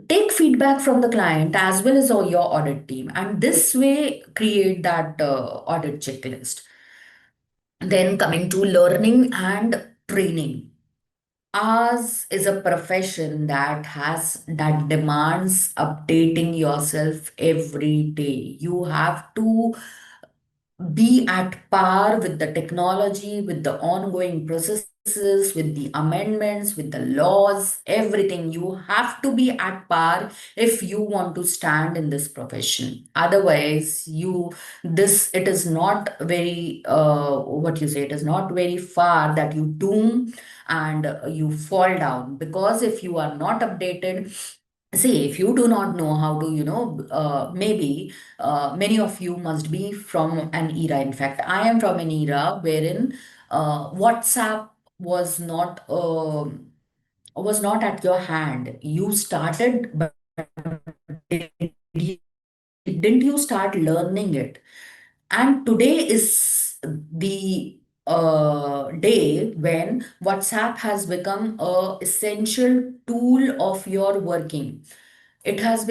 S2: Take feedback from the client as well as your audit team. And this way, create that audit checklist. Then coming to learning and training. Ours is a profession that demands updating yourself every day. You have to be at par with the technology, with the ongoing processes, with the amendments, with the laws, everything. You have to be at par if you want to stand in this profession. Otherwise, it is not very, what you say, it is not very far that you doom and you fall down. Because if you are not updated, see, if you do not know how to, maybe many of you must be from an era. In fact, I am from an era wherein WhatsApp was not at your hand. You started, but didn't you start learning it? And today is the day when WhatsApp has become a essential tool of your working. It has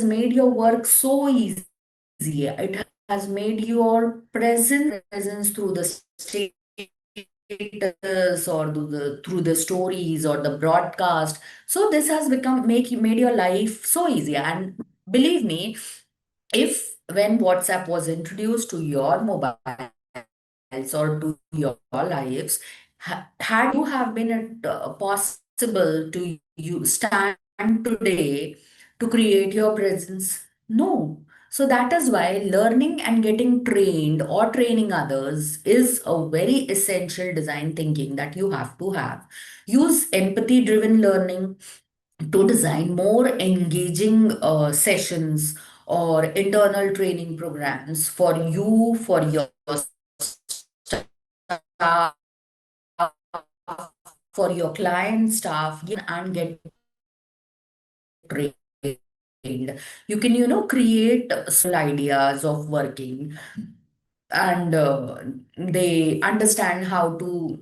S2: made your work so easy. It has made your presence through the status or through the stories or the broadcast. So this has made your life so easy. And believe me, if when WhatsApp was introduced to your mobiles or to your lives, had you have been it possible to you stand today to create your presence? No. So that is why learning and getting trained or training others is a very essential design thinking that you have to have. Use empathy driven learning to design more engaging sessions or internal training programs for you, for your staff, for your client staff, and get trained. You can, create small ideas of working, and they understand how to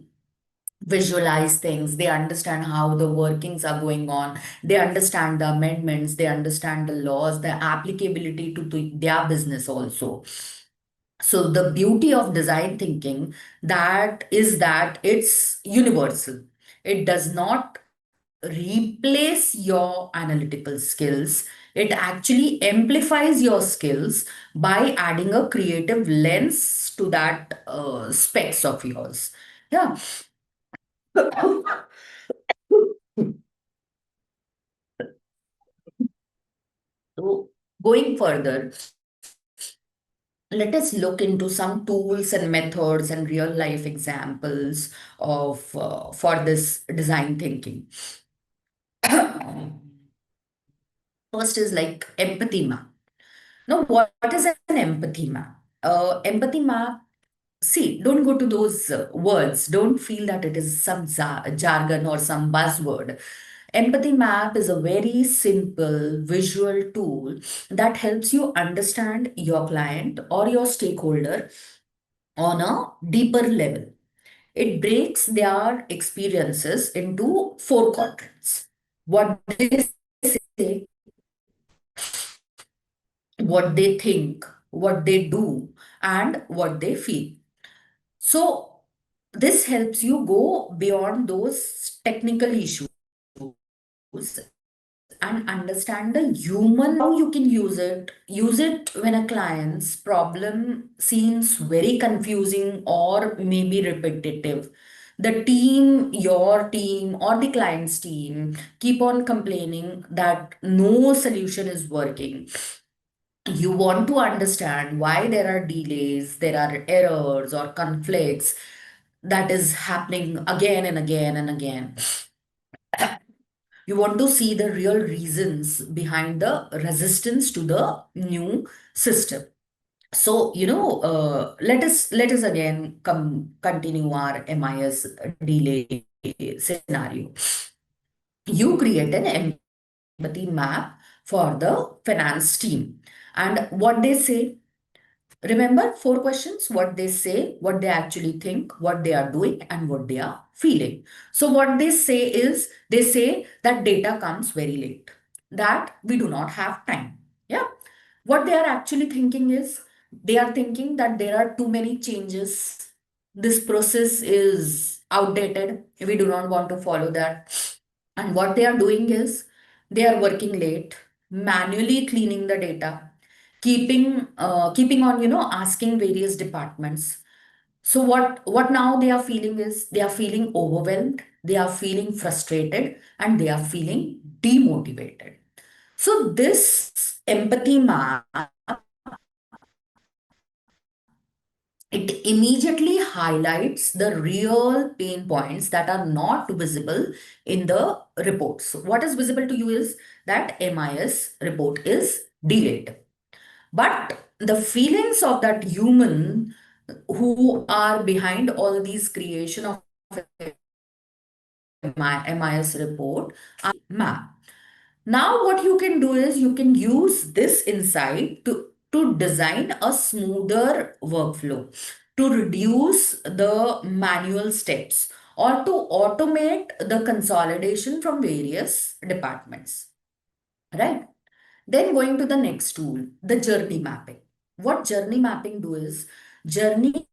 S2: visualize things. They understand how the workings are going on. They understand the amendments. They understand the laws, the applicability to their business also. So the beauty of design thinking that is that it's universal. It does not replace your analytical skills. It actually amplifies your skills by adding a creative lens to that specs of yours. Yeah. So going further, let us look into some tools and methods and real life examples of for this design thinking. First is like empathy map. Now, what is an empathy map? Empathy map, see, don't go to those words. Don't feel that it is some jargon or some buzzword. Empathy map is a very simple visual tool that helps you understand your client or your stakeholder on a deeper level. It breaks their experiences into four quadrants: what they say, what they think, what they do, and what they feel. So, this helps you go beyond those technical issues and understand the human, how you can use it when a client's problem seems very confusing or maybe repetitive. The team, your team or the client's team, keep on complaining that no solution is working. You want to understand why there are delays, there are errors or conflicts that is happening again and again and again. You want to see the real reasons behind the resistance to the new system. So, let us again continue our MIS delay scenario. You create an empathy map for the finance team, and what they say. Remember, four questions: what they say, what they actually think, what they are doing, and what they are feeling. So, what they say is, they say that data comes very late, that we do not have time. Yeah. What they are actually thinking is, they are thinking that there are too many changes. This process is outdated. We do not want to follow that. And what they are doing is, they are working late, manually cleaning the data, keeping on, asking various departments. So what now they are feeling is, they are feeling overwhelmed, they are feeling frustrated, and they are feeling demotivated. So this empathy map, it immediately highlights the real pain points that are not visible in the reports. So what is visible to you is that MIS report is delayed. But the feelings of that human who are behind all these creation of MIS report are map. Now what you can do is, you can use this insight to design a smoother workflow, to reduce the manual steps, or to automate the consolidation from various departments, right? Then going to the next tool, the journey mapping. What journey mapping do is, journey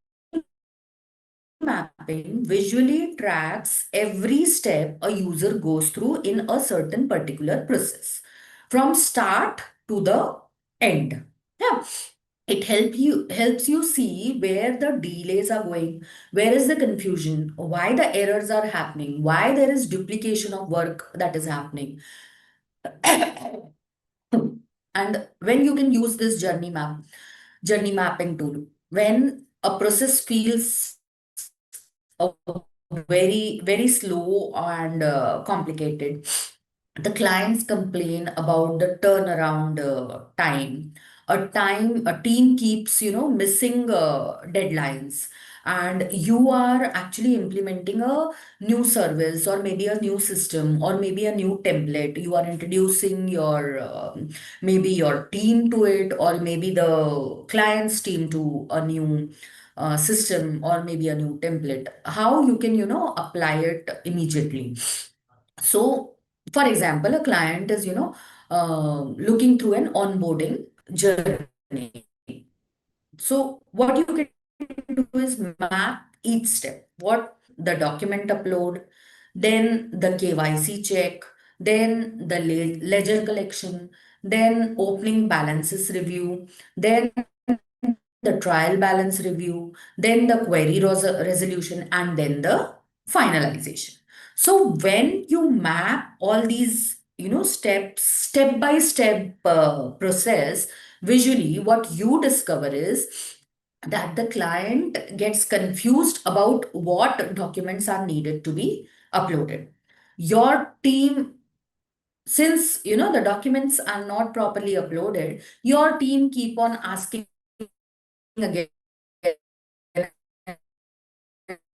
S2: mapping visually tracks every step a user goes through in a certain particular process, from start to the end. Yeah. It helps you see where the delays are going, where is the confusion, why the errors are happening, why there is duplication of work that is happening. And when you can use this journey mapping tool, when a process feels uh, very, very slow and complicated, the clients complain about the turnaround time. A team keeps, missing deadlines, and you are actually implementing a new service or maybe a new system or maybe a new template. You are introducing your maybe your team to it, or maybe the client's team to a new system or maybe a new template. How you can, apply it immediately. So, for example, a client is, looking through an onboarding journey. So, what you can do is map each step. What the document upload, then the KYC check, then the ledger collection, then opening balances review, then the trial balance review, then the query resolution, and then the finalization. So when you map all these, step by step process, visually, what you discover is that the client gets confused about what documents are needed to be uploaded. Your team, since the documents are not properly uploaded, your team keep on asking again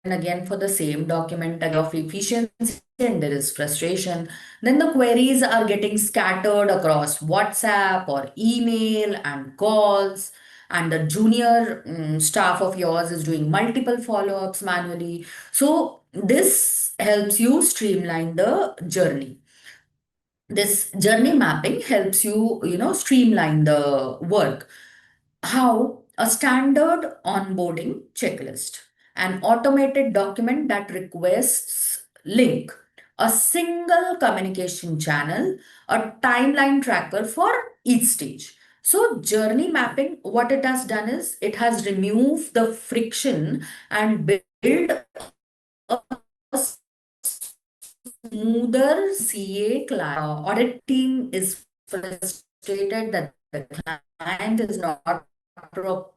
S2: and again for the same document of efficiency, and there is frustration. Then the queries are getting scattered across WhatsApp or email and calls, and the junior staff of yours is doing multiple follow-ups manually. So this helps you streamline the journey. This journey mapping helps you, streamline the work. How? A standard onboarding checklist, an automated document that requests link, a single communication channel, a timeline tracker for each stage. So, journey mapping, what it has done is it has removed the friction and build a smoother CA client. Audit team is frustrated that the client is not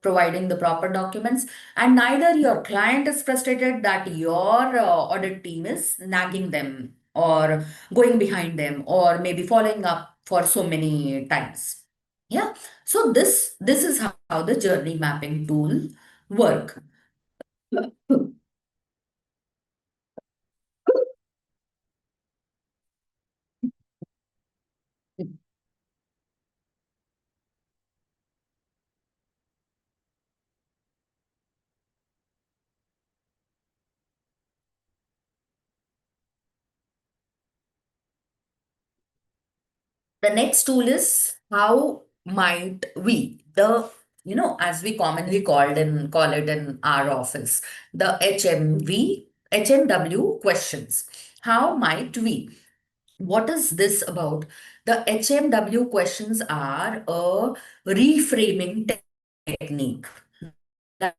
S2: providing the proper documents, and neither your client is frustrated that your audit team is nagging them or going behind them or maybe following up for so many times. Yeah, so this is how the journey mapping tool work. The next tool is how might we, the as we commonly call it in our office, the HMW questions. How might we? What is this about? The HMW questions are a reframing technique that,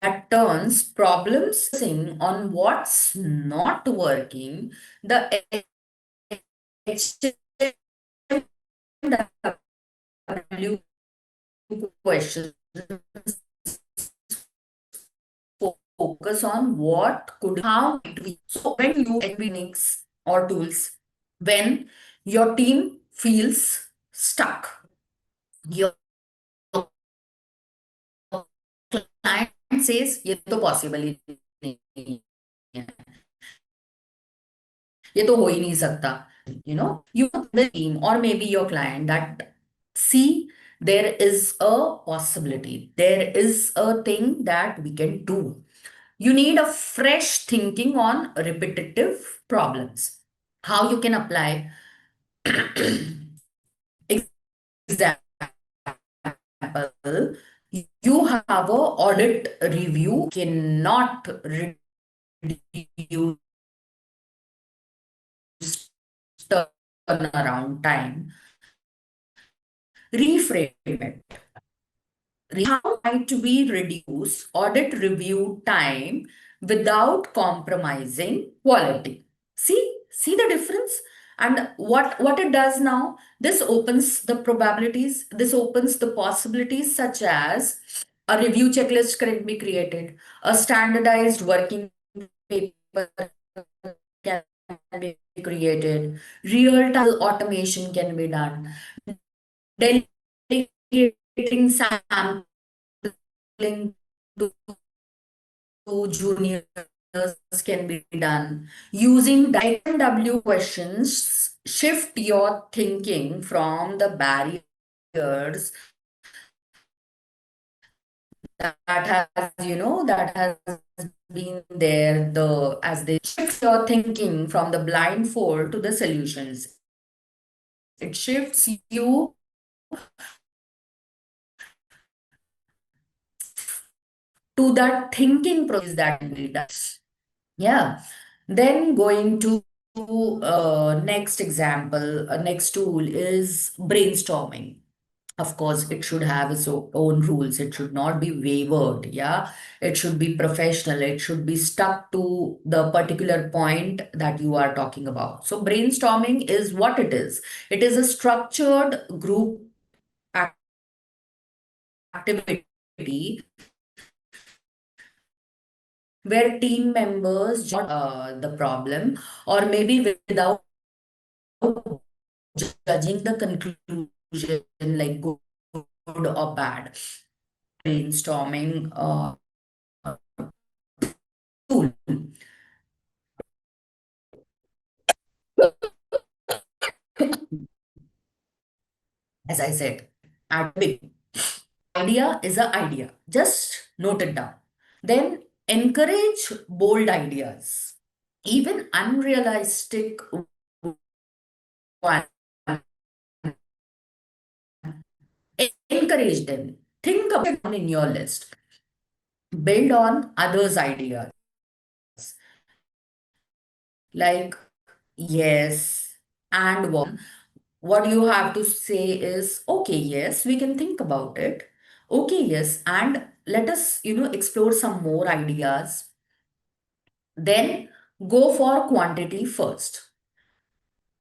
S2: that turns problems on what's not working. The HMW questions focus on what could, how might we. So when you techniques or tools, when your team feels stuck, your client says ये तो possible ही नहीं है, ये तो हो ही नहीं सकता, you the team or maybe your client that see there is a possibility, there is a thing that we can do. You need a fresh thinking on repetitive problems. How you can apply example, you have a audit review, cannot reduce turnaround time. Reframe it. How might we reduce audit review time without compromising quality? See the difference? And what it does now, this opens the probabilities, this opens the possibilities, such as a review checklist can be created, a standardized working paper can be created, real-time automation can be done, delegating sampling to juniors can be done. Using W questions, shift your thinking from the barriers that has been there, as they shift your thinking from the blindfold to the solutions. It shifts you to that thinking process that we does. Yeah. Then going to next example, next tool is brainstorming. Of course, it should have its own rules. It should not be wavered. Yeah. It should be professional. It should be stuck to the particular point that you are talking about. So, brainstorming is what it is. It is a structured group activity where team members the problem, or maybe without judging the conclusion like good or bad. Brainstorming tool. As I said, at big idea is an idea. Just note it down. Then encourage bold ideas, even unrealistic one. Encourage them. Think about it in your list. Build on others' ideas. Like, yes, and what you have to say is, okay, yes, we can think about it. Okay, yes, and let us, explore some more ideas. Then go for quantity first.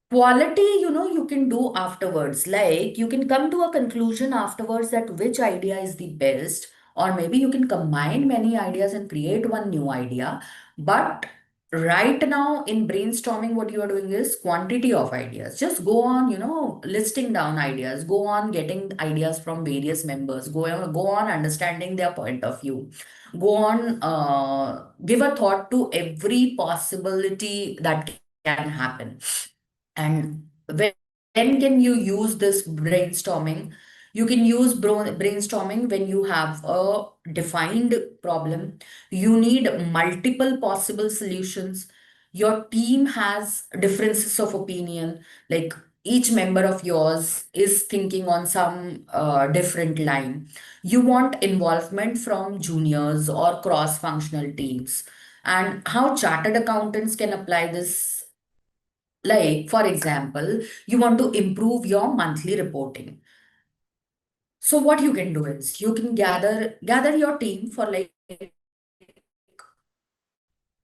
S2: Quality, you can do afterwards. Like you can come to a conclusion afterwards that which idea is the best, or maybe you can combine many ideas and create one new idea. But right now in brainstorming, what you are doing is quantity of ideas. Just go on, listing down ideas, go on getting ideas from various members, go on understanding their point of view, go on, give a thought to every possibility that can happen. And when can you use this brainstorming? You can use brainstorming when you have a defined problem. You need multiple possible solutions. Your team has differences of opinion. Like each member of yours is thinking on some different line. You want involvement from juniors or cross-functional teams. And how chartered accountants can apply this, like, for example, you want to improve your monthly reporting. So what you can do is you can gather your team for like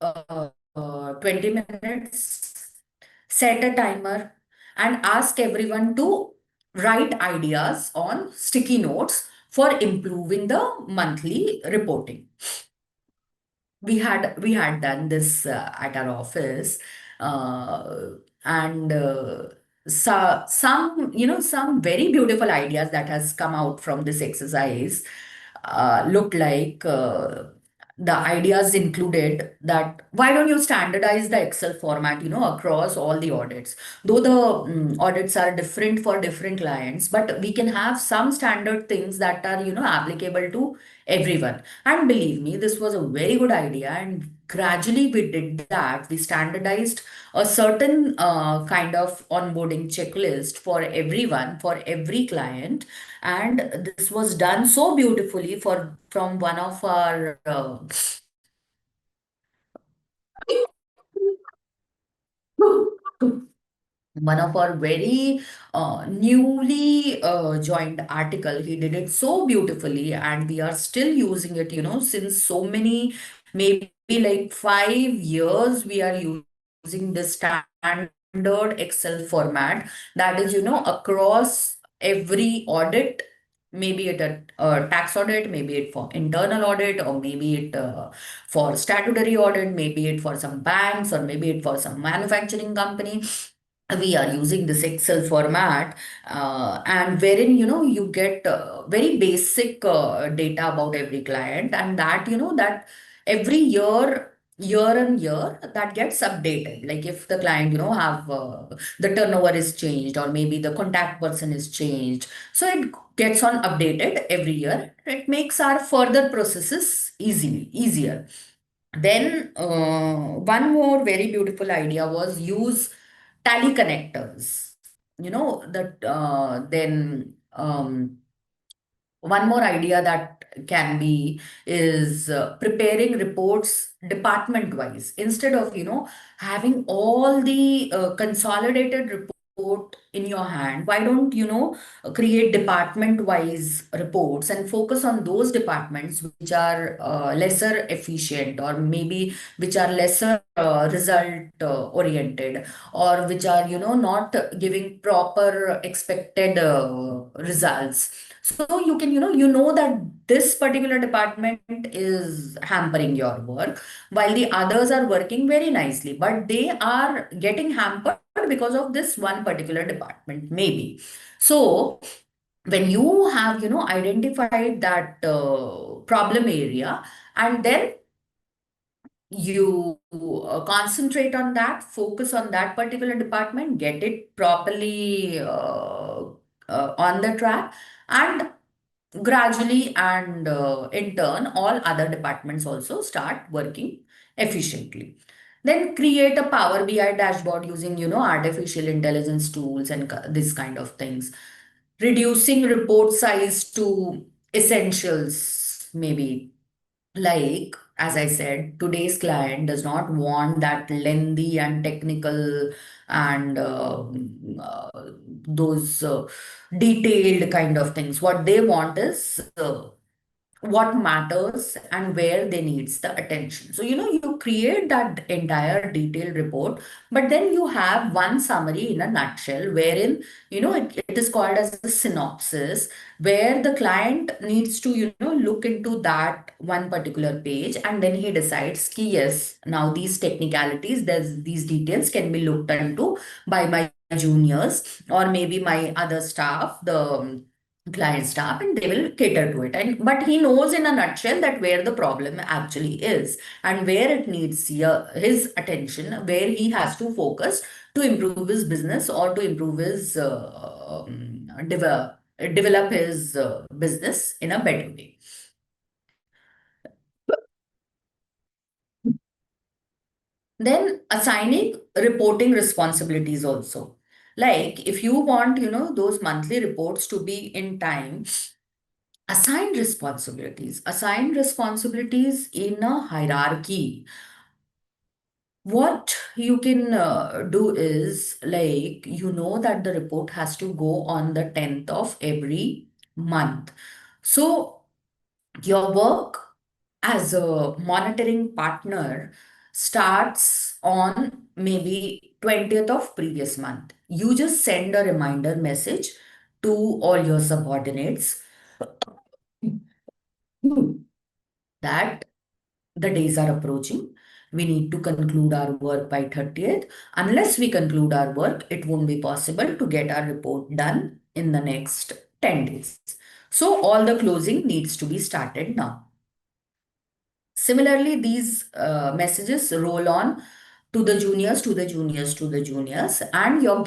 S2: 20 minutes, set a timer, and ask everyone to write ideas on sticky notes for improving the monthly reporting. We had done this at our office, uh, and some very beautiful ideas that has come out from this exercise look like the ideas included that why don't you standardize the Excel format, across all the audits. Though the audits are different for different clients, but we can have some standard things that are, applicable to everyone. And believe me, this was a very good idea. And gradually we did that. We standardized a certain kind of onboarding checklist for everyone, for every client. And this was done so beautifully from one of our one of our very newly joined article. He did it so beautifully, and we are still using it, since so many, maybe like 5 years, we are using the standard Excel format that is, across every audit. Maybe it a tax audit, maybe it for internal audit, or maybe it for statutory audit, maybe it for some banks, or maybe it for some manufacturing company. We are using this Excel format, and wherein you get very basic data about every client, and that that every year and year that gets updated. Like if the client have the turnover is changed, or maybe the contact person is changed, so it gets on updated every year. It makes our further processes easier. Then one more very beautiful idea was use tally connectors. That then one more idea that can be is preparing reports department wise, instead of having all the consolidated in your hand, why don't create department-wise reports and focus on those departments which are lesser efficient, or maybe which are lesser result oriented, or which are not giving proper expected results. So you know that this particular department is hampering your work, while the others are working very nicely, but they are getting hampered because of this one particular department, maybe. So when you have identified that problem area, and then you concentrate on that, focus on that particular department, get it properly on the track, and gradually and in turn, all other departments also start working efficiently. Then create a Power BI dashboard using, artificial intelligence tools and this kind of things. Reducing report size to essentials, maybe. Like, as I said, today's client does not want that lengthy and technical and those detailed kind of things. What they want is what matters and where they needs the attention. So, you create that entire detailed report, but then you have one summary in a nutshell, wherein, it is called as a synopsis, where the client needs to, look into that one particular page, and then he decides, ki, yes, now these technicalities, these details can be looked into by my juniors, or maybe my other staff, the client staff, and they will cater to it. And but he knows in a nutshell that where the problem actually is, and where it needs his attention, where he has to focus to improve his business, or to improve his develop his business in a better way. Then assigning reporting responsibilities also. Like, if you want, those monthly reports to be in time, assign responsibilities in a hierarchy. What you can do is, like, that the report has to go on the 10th of every month. So your work as a monitoring partner starts on maybe 20th of previous month. You just send a reminder message to all your subordinates that the days are approaching. We need to conclude our work by 30th. Unless we conclude our work, it won't be possible to get our report done in the next 10 days. So all the closing needs to be started now. Similarly, these messages roll on to the juniors, to the juniors, to the juniors, and your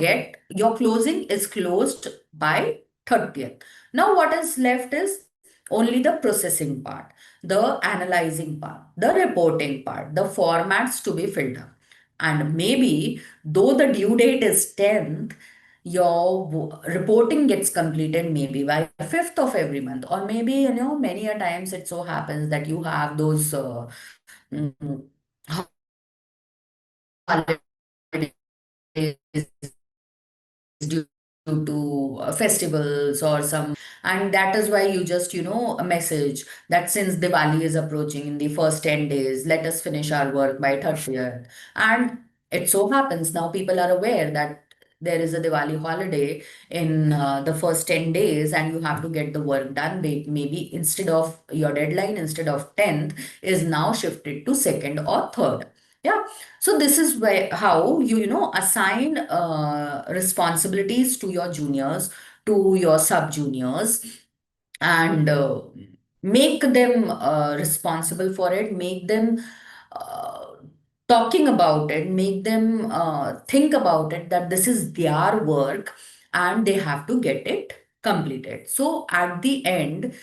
S2: closing is closed by 30th. Now what is left is only the processing part, the analyzing part, the reporting part, the formats to be filled up. And maybe though the due date is 10th, your reporting gets completed maybe by 5th of every month, or maybe many a times it so happens that you have those mm, holidays due to festivals or some, and that is why you just a message that since Diwali is approaching in the first 10 days, let us finish our work by 30th. And it so happens now people are aware that there is a Diwali holiday in the first 10 days, and you have to get the work done. Maybe instead of your deadline, instead of 10th, is now shifted to 2nd or 3rd. Yeah. So this is where how you assign responsibilities to your juniors, to your sub juniors, and make them responsible for it, make them uh, talking about it, make them think about it, that this is their work and they have to get it completed. So at the end,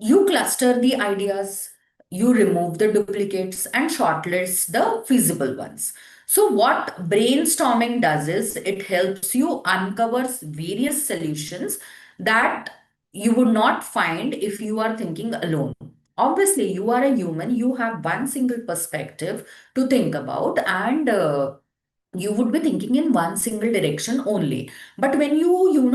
S2: you cluster the ideas, you remove the duplicates and shortlist the feasible ones. So what brainstorming does is it helps you uncover various solutions that you would not find if you are thinking alone. Obviously, you are a human, you have one single perspective to think about, and you would be thinking in one single direction only. But when you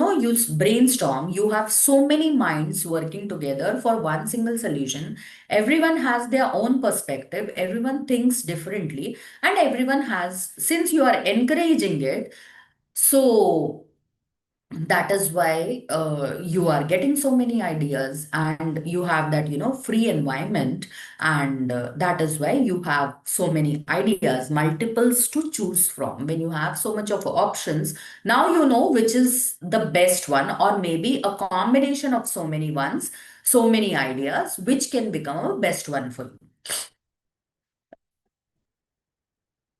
S2: brainstorm, you have so many minds working together for one single solution. Everyone has their own perspective, everyone thinks differently, and everyone has, since you are encouraging it, so that is why you are getting so many ideas, and you have that free environment, and that is why you have so many ideas, multiples to choose from. When you have so much of options, now you know which is the best one, or maybe a combination of so many ones, so many ideas, which can become a best one for you.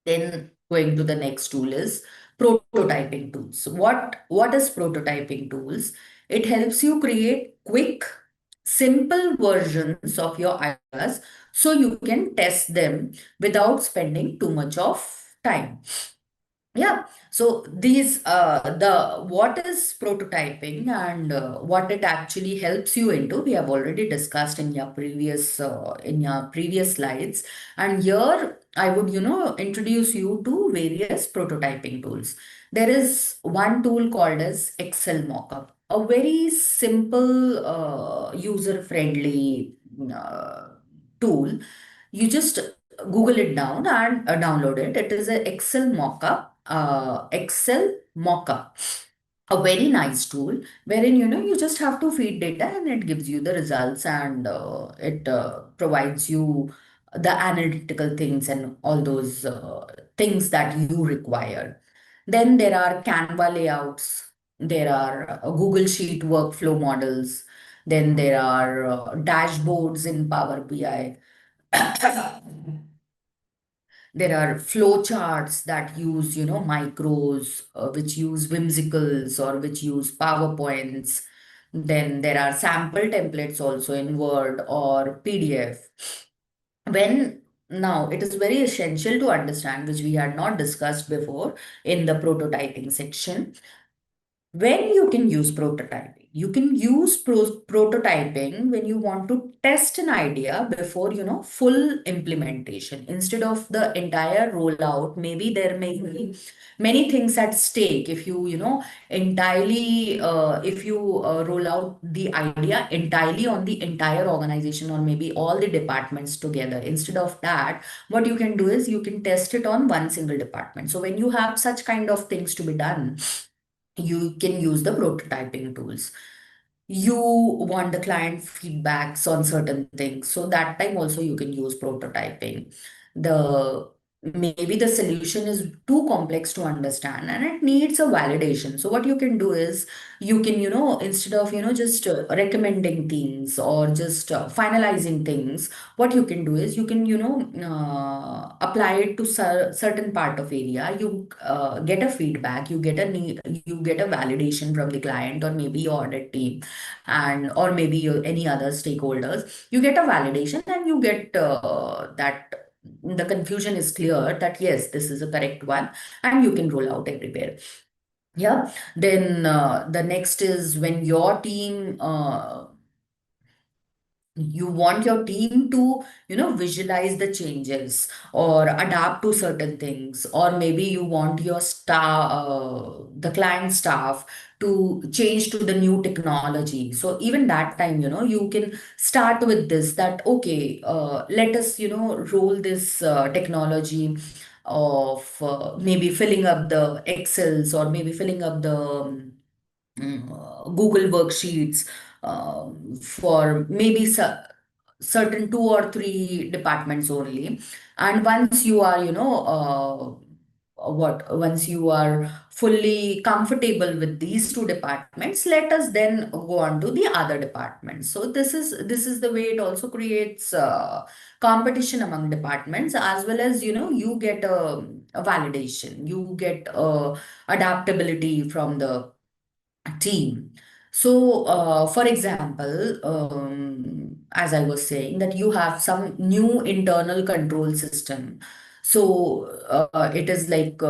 S2: Then going to the next tool is prototyping tools. What is prototyping tools? It helps you create quick, simple versions of your ideas so you can test them without spending too much of time. Yeah, so these the what is prototyping and what it actually helps you into, we have already discussed in your previous slides. And here I would introduce you to various prototyping tools. There is one tool called as Excel Mockup, a very simple user friendly tool. You just Google it down and download it. It is an Excel Mockup, a very nice tool wherein you just have to feed data and it gives you the results, and it provides you the analytical things and all those things that you require. Then there are Canva layouts, there are Google Sheet workflow models, then there are dashboards in Power BI. There are flow charts that use, micros, which use whimsicals or which use PowerPoints. Then there are sample templates also in Word or PDF. When Now it is very essential to understand, which we had not discussed before in the prototyping section, when you can use prototyping. You can use prototyping when you want to test an idea before, full implementation. Instead of the entire rollout, maybe there may be many things at stake. If you roll out the idea entirely on the entire organization or maybe all the departments together. Instead of that, what you can do is you can test it on one single department. So when you have such kind of things to be done, you can use the prototyping tools. You want the client feedbacks on certain things, so that time also you can use prototyping. The Maybe the solution is too complex to understand and it needs a validation. So what you can do is you can, instead of just recommending things or just finalizing things, what you can do is you can apply it to certain part of area. You get a feedback, you get a validation from the client or maybe your audit team, and or maybe any other stakeholders. You get a validation and you get that the confusion is clear that yes, this is a correct one, and you can roll out everywhere. Yeah. Then the next is when your team you want your team to visualize the changes or adapt to certain things, or maybe you want your staff, the client staff, to change to the new technology. So even that time, you can start with this, that okay, let us roll this technology of maybe filling up the excels or maybe filling up the Google worksheets for maybe certain two or three departments only. And once you are, once you are fully comfortable with these two departments, let us then go on to the other departments. So this is the way it also creates competition among departments, as well as you get a validation, you get adaptability from the team. So, for example, as I was saying, that you have some new internal control system. So, it is like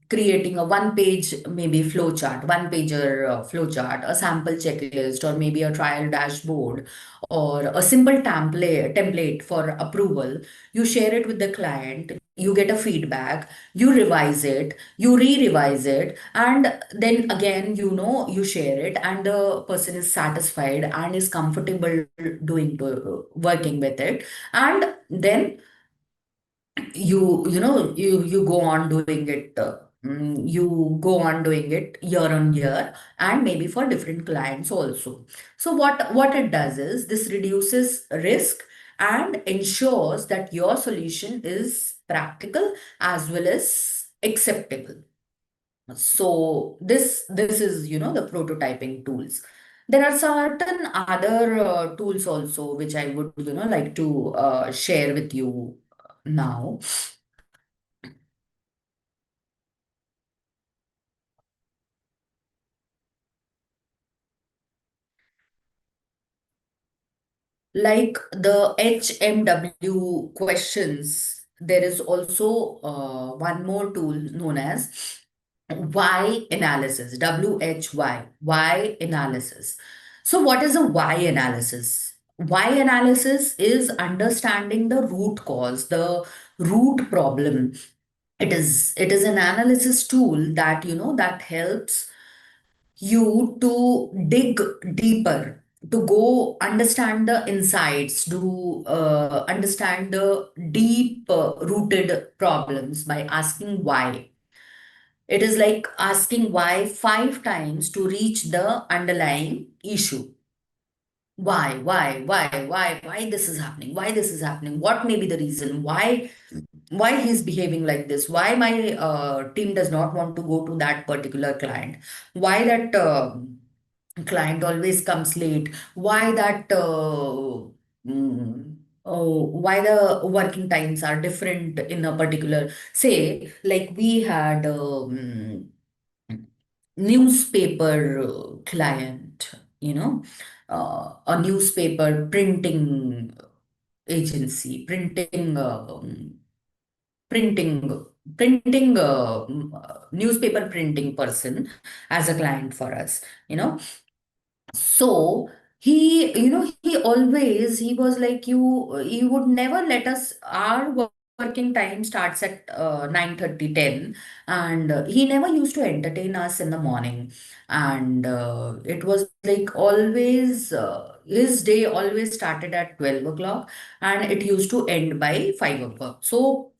S2: creating a one-page maybe flowchart, one-pager flowchart, a sample checklist, or maybe a trial dashboard, or a simple template for approval. You share it with the client, you get a feedback, you revise it, you re-revise it, and then again, you share it, and the person is satisfied and is comfortable working with it. And then you go on doing it, you go on doing it year on year, and maybe for different clients also. So what it does is this reduces risk and ensures that your solution is practical as well as acceptable. So this is the prototyping tools. There are certain other tools also which I would like to share with you now. Like the HMW questions, there is also one more tool known as why analysis, why analysis. So, what is a why analysis? Why analysis is understanding the root cause, the root problem. It is an analysis tool that that helps you to dig deeper, to go understand the insights, to understand the deep rooted problems by asking why. It is like asking why 5 times to reach the underlying issue. Why this is happening? Why this is happening? What may be the reason? Why he's behaving like this? Why my team does not want to go to that particular client? Why that client always comes late? Why that why the working times are different in a particular, say, like we had newspaper client, a newspaper printing agency, printing newspaper printing person as a client for us, you know. So he was like, he would never let us, our working time starts at 9:30, 10, and he never used to entertain us in the morning. And it was like always, his day always started at 12 o'clock, and it used to end by 5 o'clock. So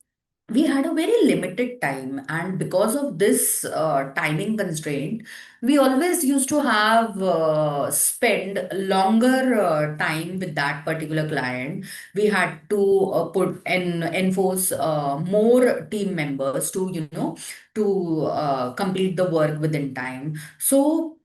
S2: we had a very limited time, and because of this timing constraint, we always used to have spend longer time with that particular client. We had to put and enforce more team members to to complete the work within time. So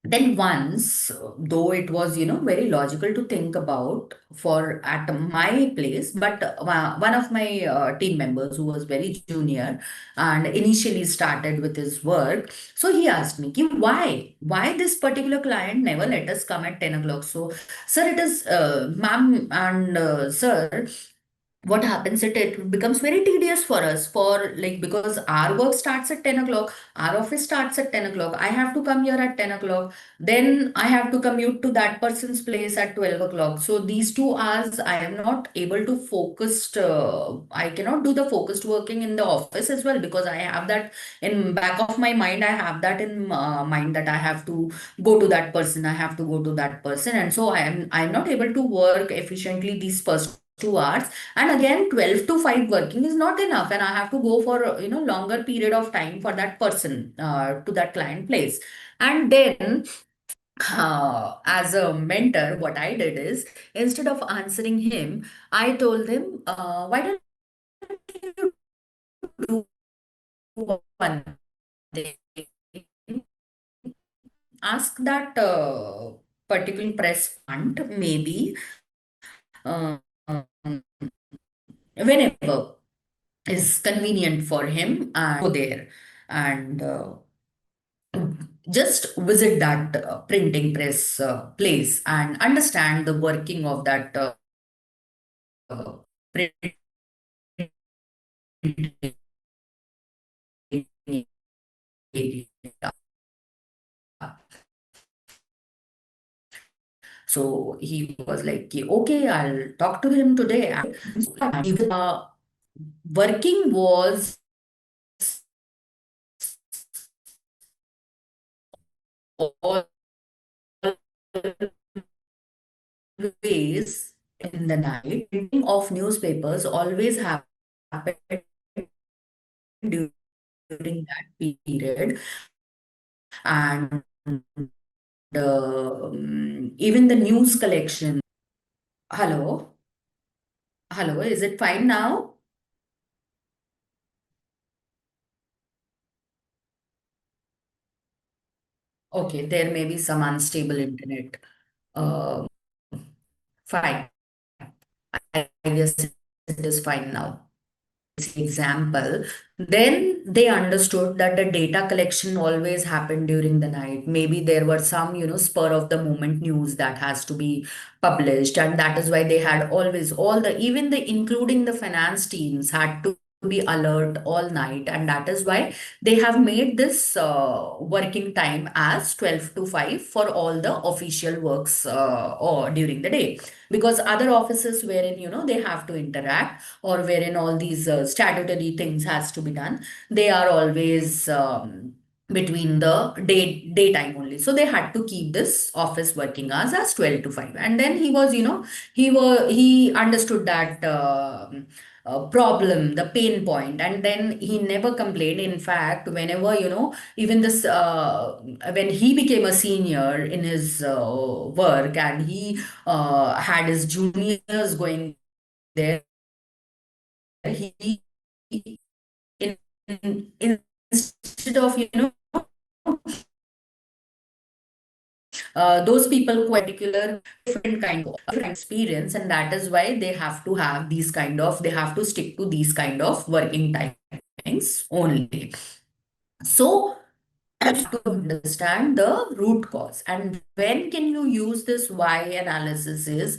S2: then once, though it was very logical to think about for at my place, but one of my team members who was very junior and initially started with his work, so he asked me, "Ki, why this particular client never let us come at 10 o'clock?" So, sir, it is ma'am and sir, what happens, it becomes very tedious for us, for like, because our work starts at 10 o'clock, our office starts at 10 o'clock, I have to come here at 10 o'clock, then I have to commute to that person's place at 12 o'clock. So these 2 hours I am not able to focus, I cannot do the focused working in the office as well, because I have that in back of my mind, I have that in mind that I have to go to that person, I have to go to that person, and so I'm not able to work efficiently these first 2 hours. And again, 12 to 5 working is not enough, and I have to go for longer period of time for that person, to that client place. And then as a mentor, what I did is, instead of answering him, I told him, why don't you do one thing? Ask that particular press fund, maybe um, whenever is convenient for him, and go there and just visit that printing press place and understand the working of that printing area. So he was like, okay, I'll talk to him today. And working was always in the night. Printing of newspapers always happened during that period. And even the news collection. Hello? Hello, is it fine now? Okay, there may be some unstable internet. Uh, Fine. I guess it is fine now. Example, then they understood that the data collection always happened during the night. Maybe there were some, spur of the moment news that has to be published, and that is why they had always even the including the finance teams had to be alert all night, and that is why they have made this working time as 12 to 5 for all the official works or during the day, because other offices wherein they have to interact, or wherein all these statutory things has to be done, they are always between the daytime only. So they had to keep this office working hours as 12 to 5. And then he understood that problem, the pain point, and then he never complained. In fact, whenever even this when he became a senior in his work, and he had his juniors going there, he in, instead of those people quite particular different kind of experience, and that is why they have to have they have to stick to these kind of working timings only. So have to understand the root cause. And when can you use this why analysis is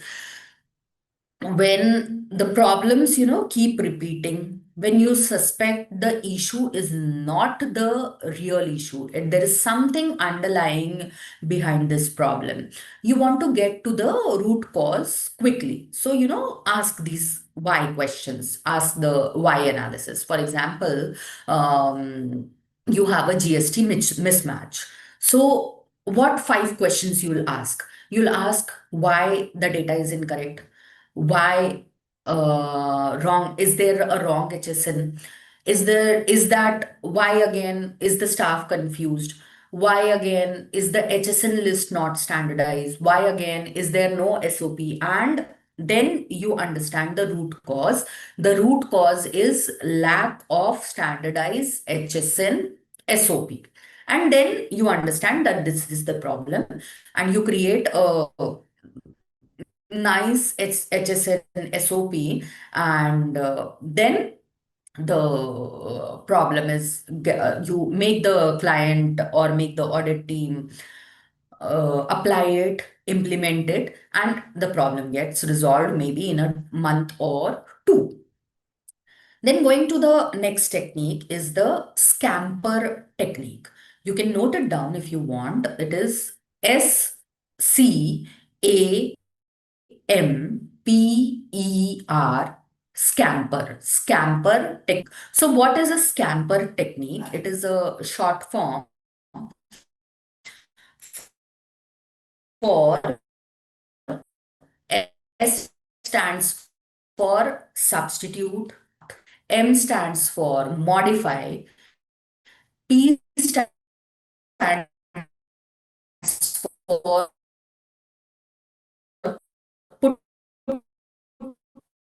S2: when the problems keep repeating, when you suspect the issue is not the real issue and there is something underlying behind this problem, you want to get to the root cause quickly. So ask these why questions, ask the why analysis. For example, you have a GST mismatch. So what 5 questions you will ask? You'll ask why the data is incorrect, why wrong, is there a wrong HSN, is that, why again is the staff confused, why again is the HSN list not standardized, why again is there no SOP, and then you understand the root cause. The root cause is lack of standardized HSN SOP, and then you understand that this is the problem, and you create a nice HSN SOP, and then the problem is you make the client or make the audit team apply it, implement it, and the problem gets resolved maybe in a month or two. Then going to the next technique is the scamper technique. You can note it down if you want. It is SCAMPER, scamper, scamper tech. So what is a scamper technique? It is a short form for S stands for substitute, M stands for modify, P stands for put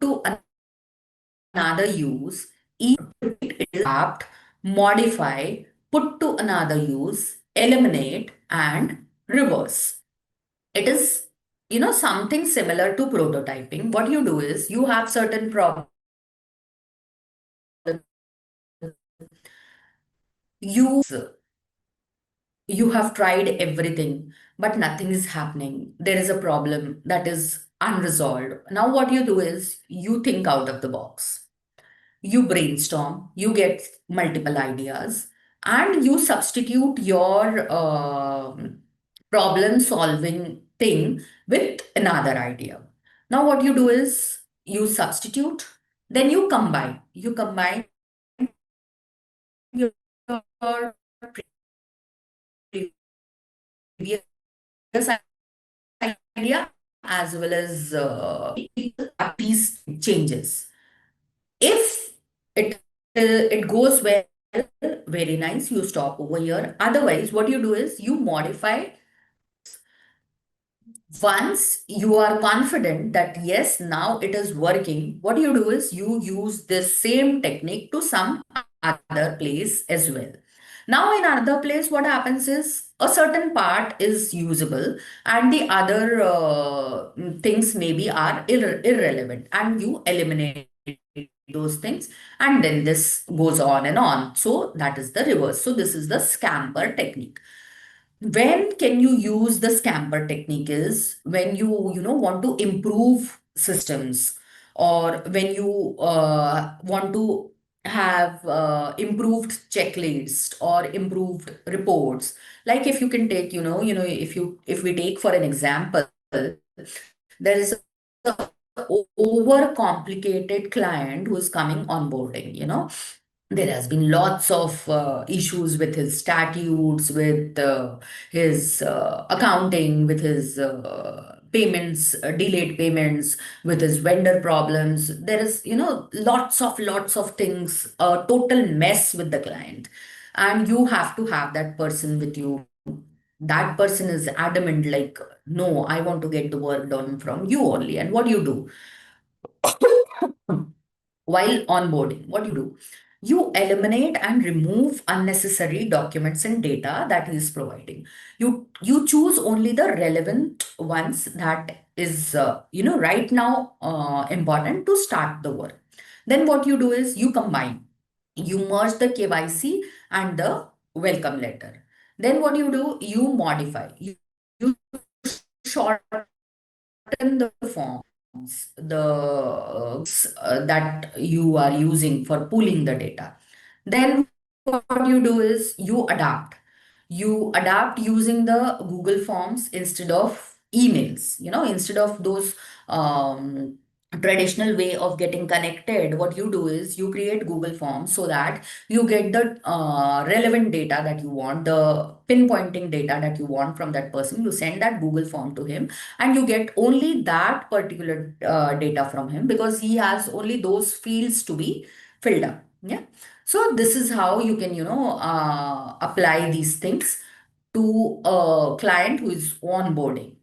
S2: to another use, adapt, modify, put to another use, eliminate, and reverse. It is, something similar to prototyping. What you do is you have certain problems. You have tried everything, but nothing is happening. There is a problem that is unresolved. Now, what you do is you think out of the box. You brainstorm, you get multiple ideas, and you substitute your problem solving thing with another idea. Now, what you do is you substitute, then you combine. You combine your previous idea as well as these changes. If it goes well, very nice, you stop over here. Otherwise, what you do is you modify. Once you are confident that yes, now it is working, what you do is you use this same technique to some other place as well. Now, in another place, what happens is a certain part is usable and the other things maybe are irrelevant, and you eliminate those things, and then this goes on and on. So that is the reverse. So this is the scamper technique. When can you use the scamper technique is when you want to improve systems, or when you want to have improved checklist or improved reports. Like if you can take, if we take for an example, there is a over complicated client who is coming onboarding. There has been lots of issues with his statutes, with his accounting, with his payments, delayed payments, with his vendor problems. There is, lots of things, a total mess with the client. And you have to have that person with you. That person is adamant, like, no, I want to get the work done from you only. And what do you do? While onboarding, what you do? You eliminate and remove unnecessary documents and data that he is providing. You choose only the relevant ones that is right now important to start the work. Then what you do is you combine. You merge the KYC and the welcome letter. Then what you do? You modify. You shorten the forms, the that you are using for pooling the data. Then what you do is you adapt. You adapt using the Google Forms instead of emails. Instead of those traditional way of getting connected, what you do is you create Google Forms so that you get the relevant data that you want, the pinpointing data that you want from that person. You send that Google form to him, and you get only that particular data from him, because he has only those fields to be filled up. Yeah. So this is how you can, apply these things to a client who is onboarding.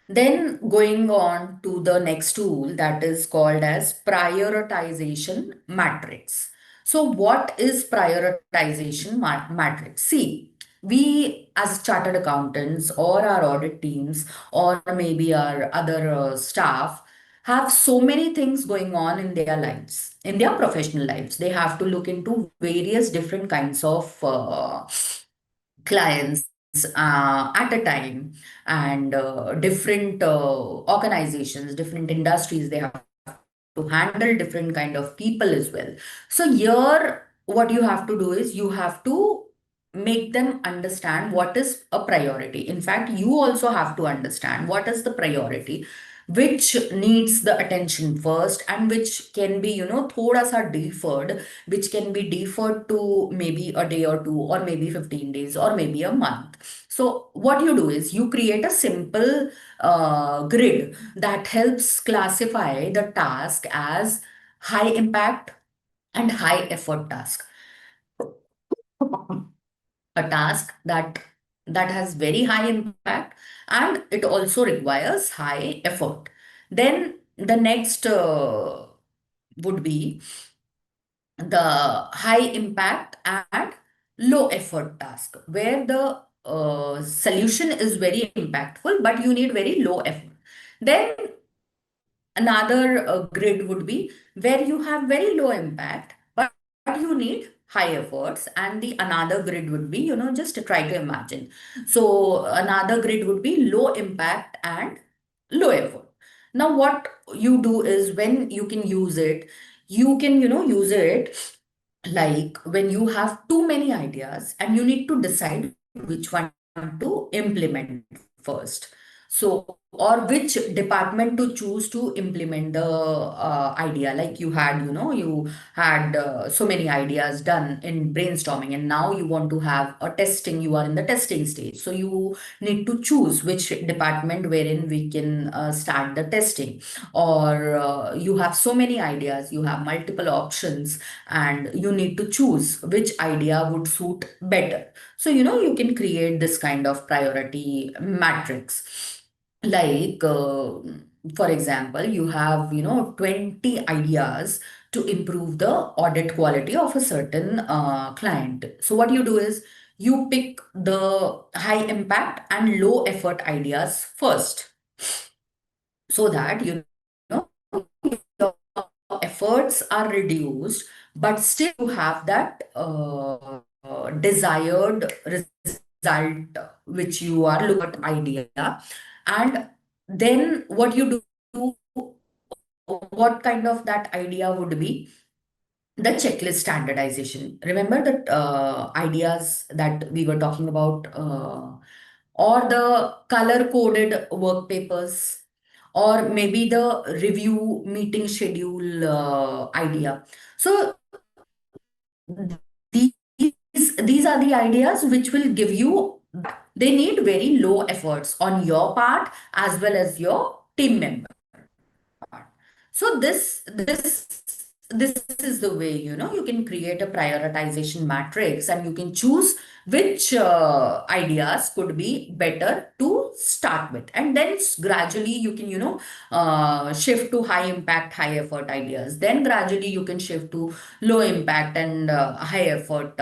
S2: Then going on to the next tool that is called as prioritization matrix. So what is prioritization matrix? See, we as chartered accountants or our audit teams or maybe our other staff have so many things going on in their lives, in their professional lives. They have to look into various different kinds of clients at a time, and different organizations, different industries. They have to handle different kind of people as well. So here, what you have to do is you have to make them understand what is a priority. In fact, you also have to understand what is the priority, which needs the attention first, and which can be, thoda sa deferred, which can be deferred to maybe a day or two, or maybe 15 days, or maybe a month. So what you do is you create a simple grid that helps classify the task as high impact and high effort task. A task that has very high impact, and it also requires high effort. Then the next would be the high impact and low effort task, where the solution is very impactful, but you need very low effort. Then another grid would be where you have very low impact, but you need high efforts. And the another grid would be, just to try to imagine. So another grid would be low impact and low effort. Now, what you do is when you can use it, you can, use it like when you have too many ideas and you need to decide which one to implement first. So, or which department to choose to implement the idea. Like you had so many ideas done in brainstorming, and now you want to have a testing, you are in the testing stage. So, you need to choose which department wherein we can start the testing. Or you have so many ideas, you have multiple options, and you need to choose which idea would suit better. So, you can create this kind of priority matrix. Like, for example, you have, 20 ideas to improve the audit quality of a certain client. So, what you do is you pick the high impact and low effort ideas first, so that, know, your efforts are reduced, but still you have that desired result which you are looking at idea. And then what you do, what kind of that idea would be? The checklist standardization. Remember that ideas that we were talking about, or the color coded work papers, or maybe the review meeting schedule idea. So these these are the ideas which will give you, they need very low efforts on your part as well as your team member. So this is the way, you can create a prioritization matrix, and you can choose which ideas could be better to start with, and then gradually you can, shift to high impact, high effort ideas. Then gradually you can shift to low impact and high effort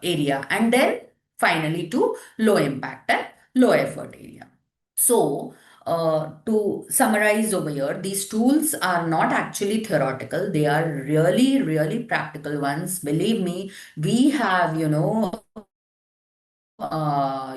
S2: area, and then finally to low impact and low effort area. So, to summarize over here, these tools are not actually theoretical. They are really, really practical ones. Believe me, we have,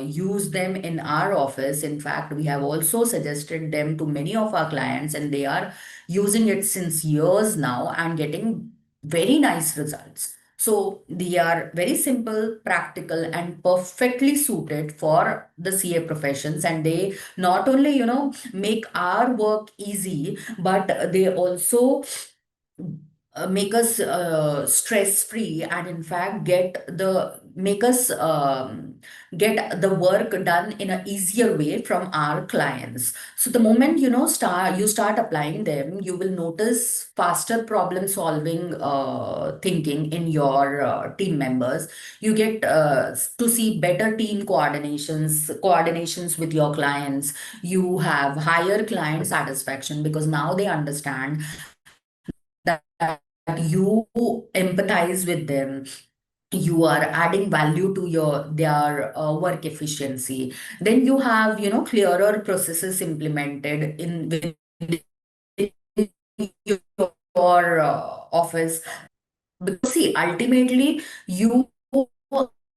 S2: use them in our office. In fact, we have also suggested them to many of our clients, and they are using it since years now and getting very nice results. So they are very simple, practical, and perfectly suited for the CA professions. And they not only, make our work easy, but they also make us stress free, and in fact make us get the work done in an easier way from our clients. So the moment you start applying them, you will notice faster problem solving thinking in your team members. You get to see better team coordinations with your clients. You have higher client satisfaction because now they understand that you empathize with them, you are adding value to their work efficiency. Then you have, clearer processes implemented in within your office. Because see, ultimately you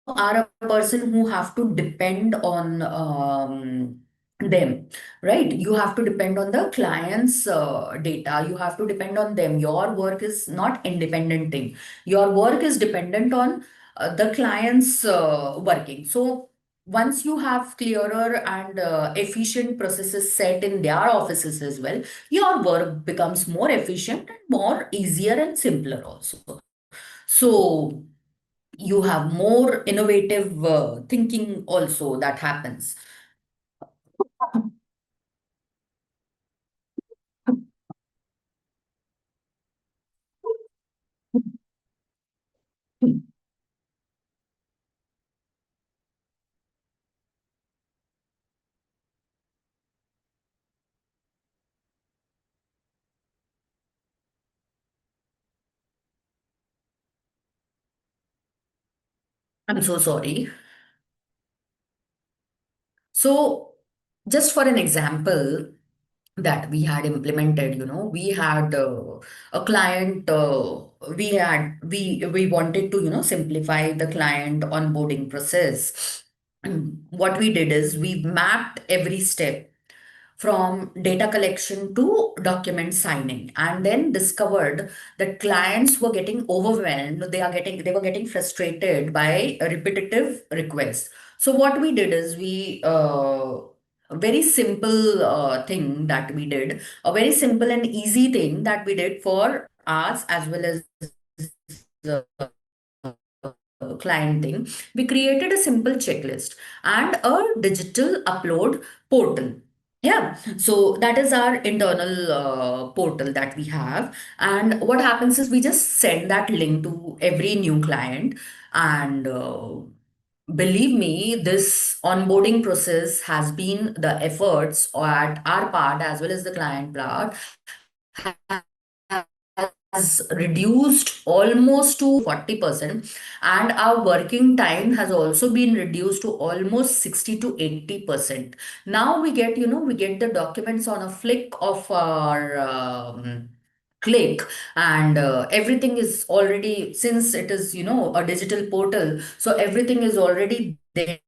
S2: are a person who have to depend on them, right? You have to depend on the client's data. You have to depend on them. Your work is not independent thing. Your work is dependent on the client's working. So once you have clearer and efficient processes set in their offices as well, your work becomes more efficient and more easier and simpler also. So you have more innovative thinking also that happens. I'm so sorry. So, just for an example that we had implemented, we had a client, we wanted to, simplify the client onboarding process. What we did is we mapped every step from data collection to document signing, and then discovered that clients were getting overwhelmed. They were getting frustrated by a repetitive requests. So what we did is a very simple thing that we did, a very simple and easy thing that we did for us as well as the client thing. We created a simple checklist and a digital upload portal. Yeah, so that is our internal portal that we have. And what happens is we just send that link to every new client. And believe me, this onboarding process has been the efforts at our part as well as the client part has reduced almost to 40%, and our working time has also been reduced to almost 60 to 80%. Now we get the documents on a flick of our click, and everything is already, since it is a digital portal, so everything is already there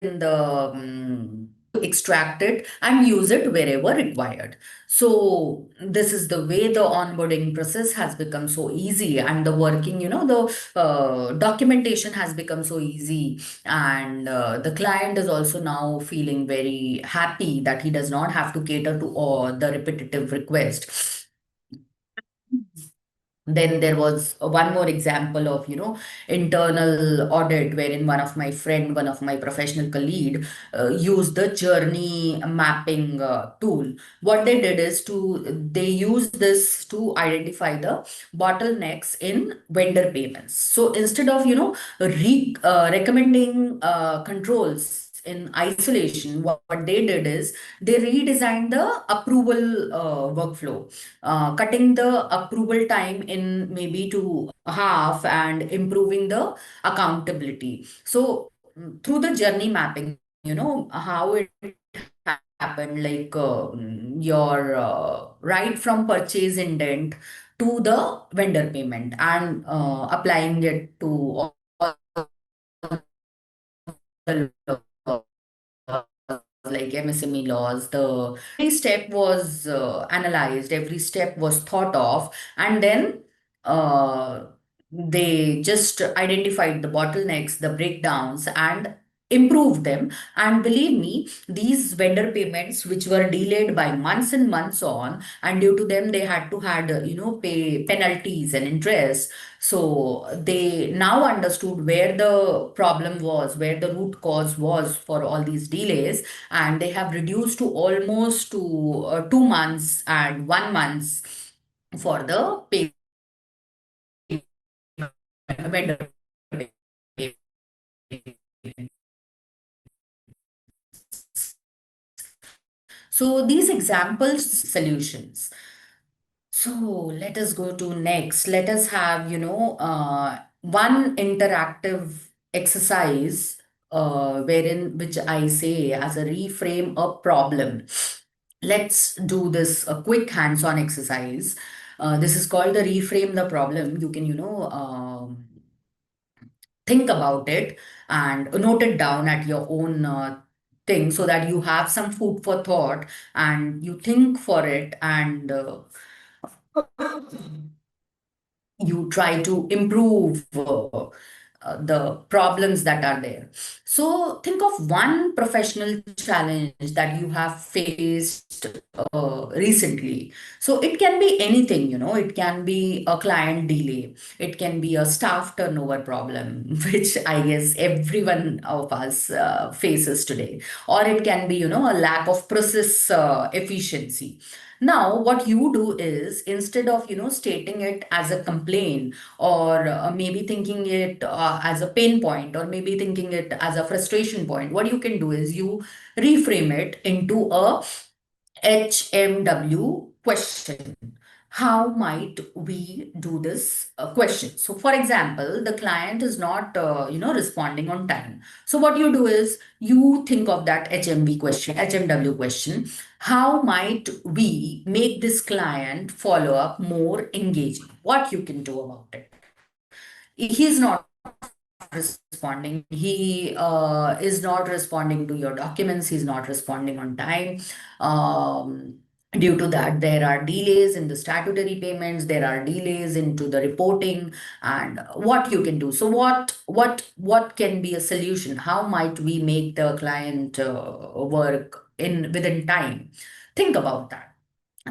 S2: in the extract it and use it wherever required. So this is the way the onboarding process has become so easy, and the working, the documentation has become so easy, and the client is also now feeling very happy that he does not have to cater to all the repetitive request. Then there was one more example of, internal audit, wherein one of my professional colleague, used the journey mapping tool. What they did is they use this to identify the bottlenecks in vendor payments. So instead of, recommending controls in isolation, what they did is they redesigned the approval workflow, cutting the approval time in maybe to half and improving the accountability. So through the journey mapping, how it happened, like your right from purchase intent to the vendor payment, and applying it to all the like MSME laws. The every step was analyzed, every step was thought of, and then uh, they just identified the bottlenecks, the breakdowns, and improved them. And believe me, these vendor payments, which were delayed by months and months on, and due to them they had pay penalties and interest. So they now understood where the problem was, where the root cause was for all these delays, and they have reduced to almost to 2 months and 1 month for the payment vendor payment. So these examples solutions. So let us go to next. Let us have, one interactive exercise, wherein which I say as a reframe a problem. Let's do this a quick hands-on exercise. This is called the reframe the problem. You can, think about it and note it down at your own thing, so that you have some food for thought and you think for it, and you try to improve the problems that are there. So think of one professional challenge that you have faced recently. So it can be anything, it can be a client delay, it can be a staff turnover problem, which I guess everyone of us faces today, or it can be, a lack of process efficiency. Now, what you do is, instead of, stating it as a complaint, or maybe thinking it as a pain point, or maybe thinking it as a frustration point, what you can do is you reframe it into a HMW question. How might we do this question? So, for example, the client is not, responding on time. So, what you do is you think of that HMW question. How might we make this client follow up more engaging? What you can do about it? He's not responding. He is not responding to your documents. He's not responding on time. Due to that, there are delays in the statutory payments. There are delays into the reporting, and what you can do. So, what can be a solution? How might we make the client work in within time? Think about that.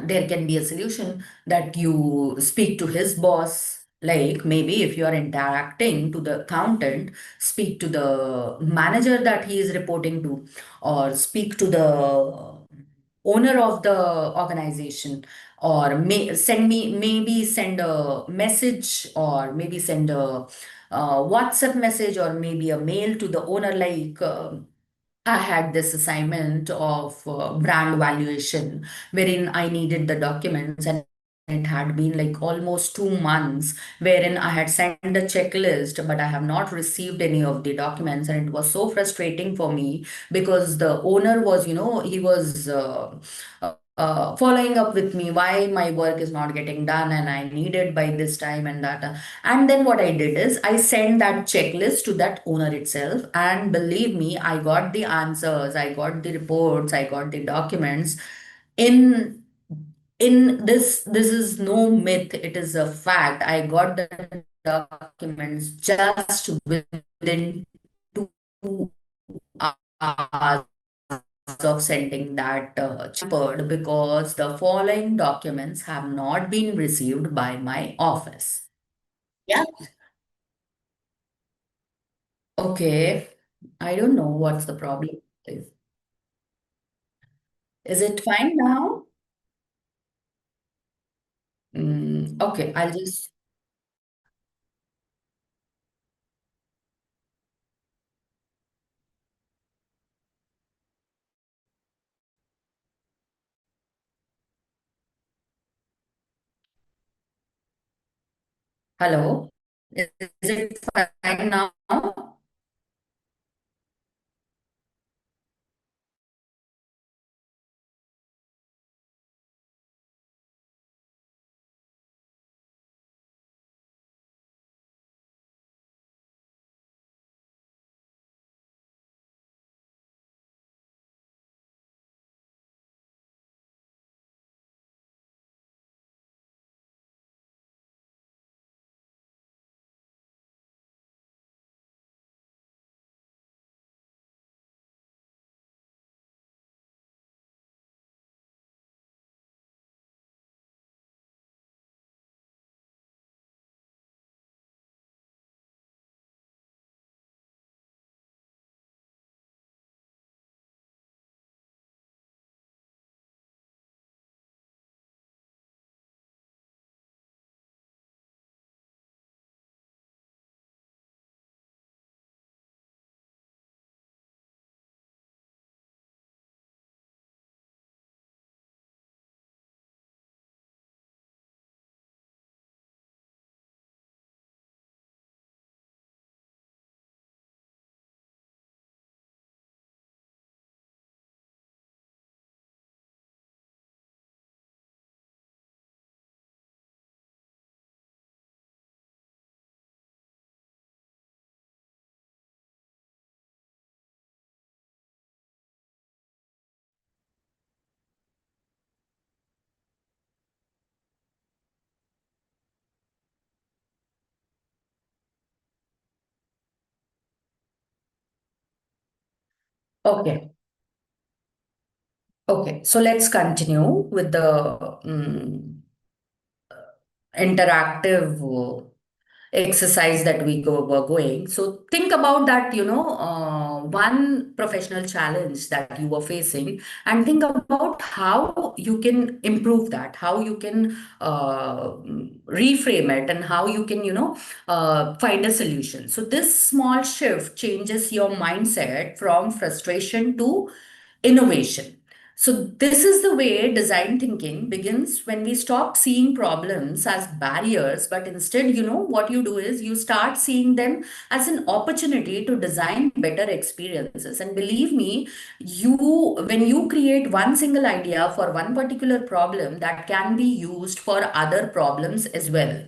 S2: There can be a solution that you speak to his boss, like maybe if you are interacting to the accountant, speak to the manager that he is reporting to, or speak to the owner of the organization, or maybe send a message, or maybe send a WhatsApp message, or maybe a mail to the owner, like I had this assignment of brand valuation wherein I needed the documents, and it had been like almost 2 months wherein I had sent a checklist, but I have not received any of the documents. And it was so frustrating for me because the owner was, he was following up with me why my work is not getting done and I need it by this time and that. And then what I did is I sent that checklist to that owner itself. And believe me, I got the answers, I got the reports, I got the documents. In this is no myth, it is a fact. I got the documents just within 2 hours of sending that chippered, because the following documents have not been received by my office. Yeah. Okay. I don't know what's the problem. Is, is it fine now? Okay, I'll just, hello. Is it fine now? Okay. Okay. So let's continue with the interactive exercise that were going. So think about that, one professional challenge that you were facing, and think about how you can improve that, how you can reframe it, and how you can, find a solution. So this small shift changes your mindset from frustration to innovation. So, this is the way design thinking begins, when we stop seeing problems as barriers, but instead, what you do is you start seeing them as an opportunity to design better experiences. And believe me, when you create one single idea for one particular problem, that can be used for other problems as well.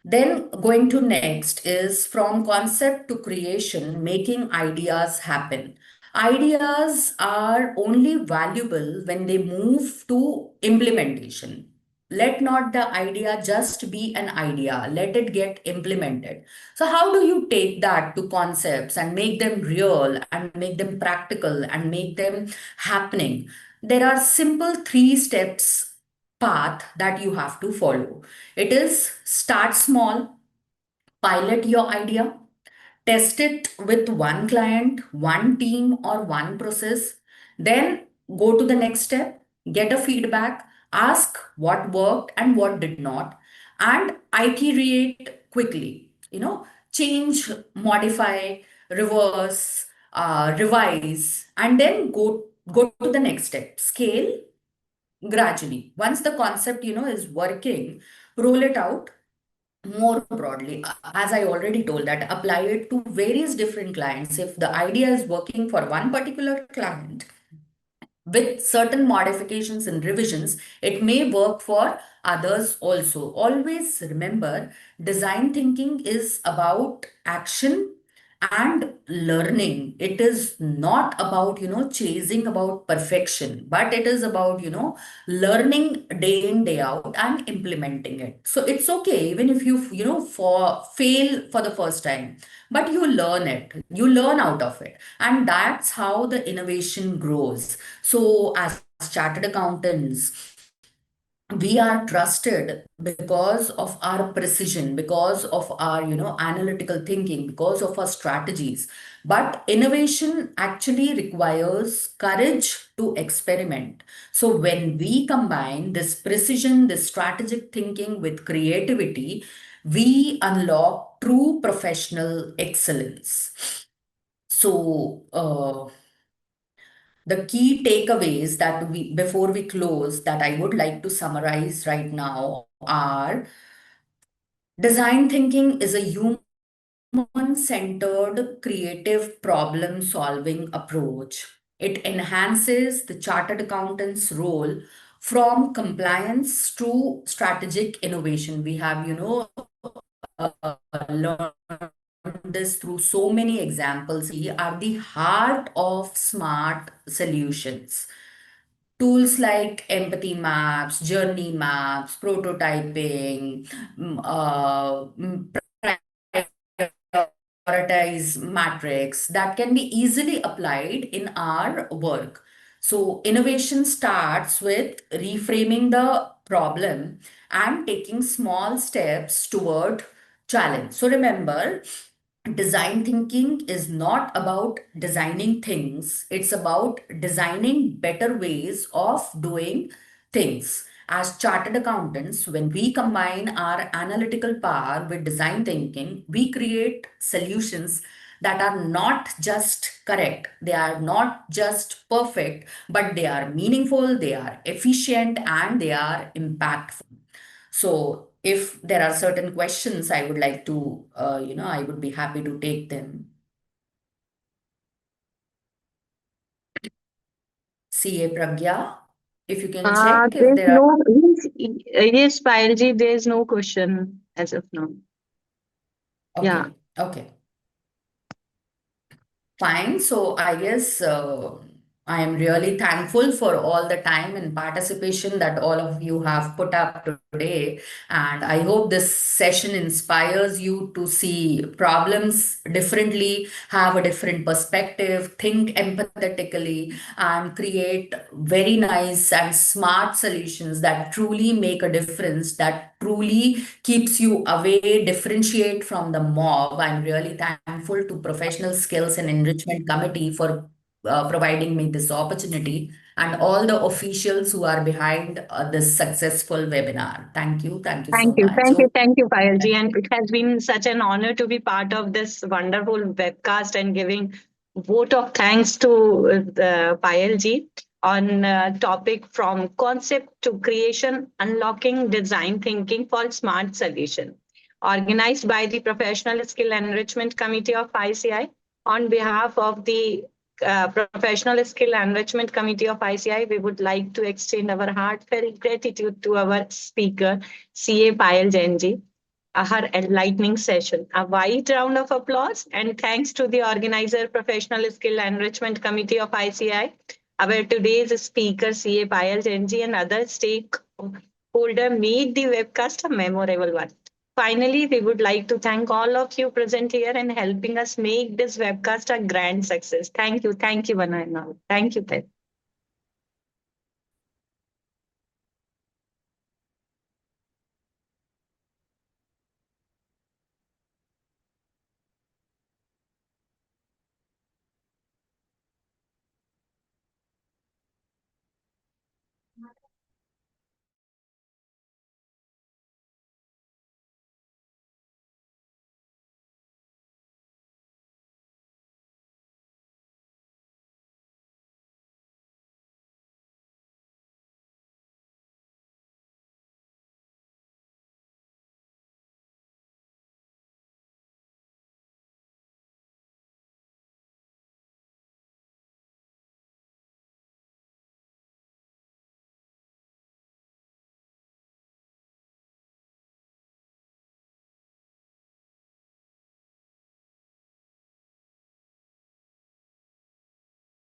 S2: Then going to next is from concept to creation, making ideas happen. Ideas are only valuable when they move to implementation. Let not the idea just be an idea, let it get implemented. So, how do you take that to concepts and make them real and make them practical and make them happening? There are simple 3 steps path that you have to follow. It is start small, pilot your idea, test it with one client, one team, or one process. Then go to the next step, get a feedback, ask what worked and what did not, and iterate quickly. Change, modify, reverse, revise, and then go to the next step. Scale gradually. Once the concept is working, roll it out more broadly. As I already told, that apply it to various different clients. If the idea is working for one particular client with certain modifications and revisions, it may work for others also. Always remember, design thinking is about action and learning. It is not about chasing about perfection, but it is about learning day in day out and implementing it. So it's okay even if you for fail for the first time, but you learn it, you learn out of it, and that's how the innovation grows. So as chartered accountants, we are trusted because of our precision, because of our analytical thinking, because of our strategies. But innovation actually requires courage to experiment. So when we combine this precision, this strategic thinking with creativity, we unlock true professional excellence. So the key takeaways that before we close, that I would like to summarize right now are: design thinking is a human-centered creative problem-solving approach. It enhances the chartered accountant's role from compliance to strategic innovation. We have, learned this through so many examples. We are the heart of smart solutions. Tools like empathy maps, journey maps, prototyping, prioritize matrix that can be easily applied in our work. So innovation starts with reframing the problem and taking small steps toward challenge. So remember, design thinking is not about designing things, it's about designing better ways of doing things. As chartered accountants, when we combine our analytical power with design thinking, we create solutions that are not just correct, they are not just perfect, but they are meaningful, they are efficient, and they are impactful. So if there are certain questions, I would like to, I would be happy to take them. CA Pragya, if you can check if
S1: There's
S2: there are.
S1: no, yes, Payalji, there's no question as of now. Yeah.
S2: Okay, okay. Fine. So I guess I am really thankful for all the time and participation that all of you have put up today. And I hope this session inspires you to see problems differently, have a different perspective, think empathetically, and create very nice and smart solutions that truly make a difference, that truly keeps you away, differentiate from the mob. I'm really thankful to Professional Skills and Enrichment Committee for providing me this opportunity, and all the officials who are behind this successful webinar. Thank you. Thank you so
S1: Thank you.
S2: much.
S1: Thank you. Thank you, Payalji. And it has been such an honor to be part of this wonderful webcast and giving vote of thanks to Payalji on topic from concept to creation, unlocking design thinking for smart solution, organized by the Professional Skill Enrichment Committee of ICI. On behalf of the Professional Skill Enrichment Committee of ICI, we would like to extend our heartfelt gratitude to our speaker, CA Payal Jain ji. our enlightening session. A wide round of applause and thanks to the organizer, Professional Skill Enrichment Committee of ICI, our today's speaker, CA Payal Jainji, and other stakeholder made the webcast a memorable one. Finally, we would like to thank all of you present here and helping us make this webcast a grand success. Thank you, Vana. Thank you, Pet.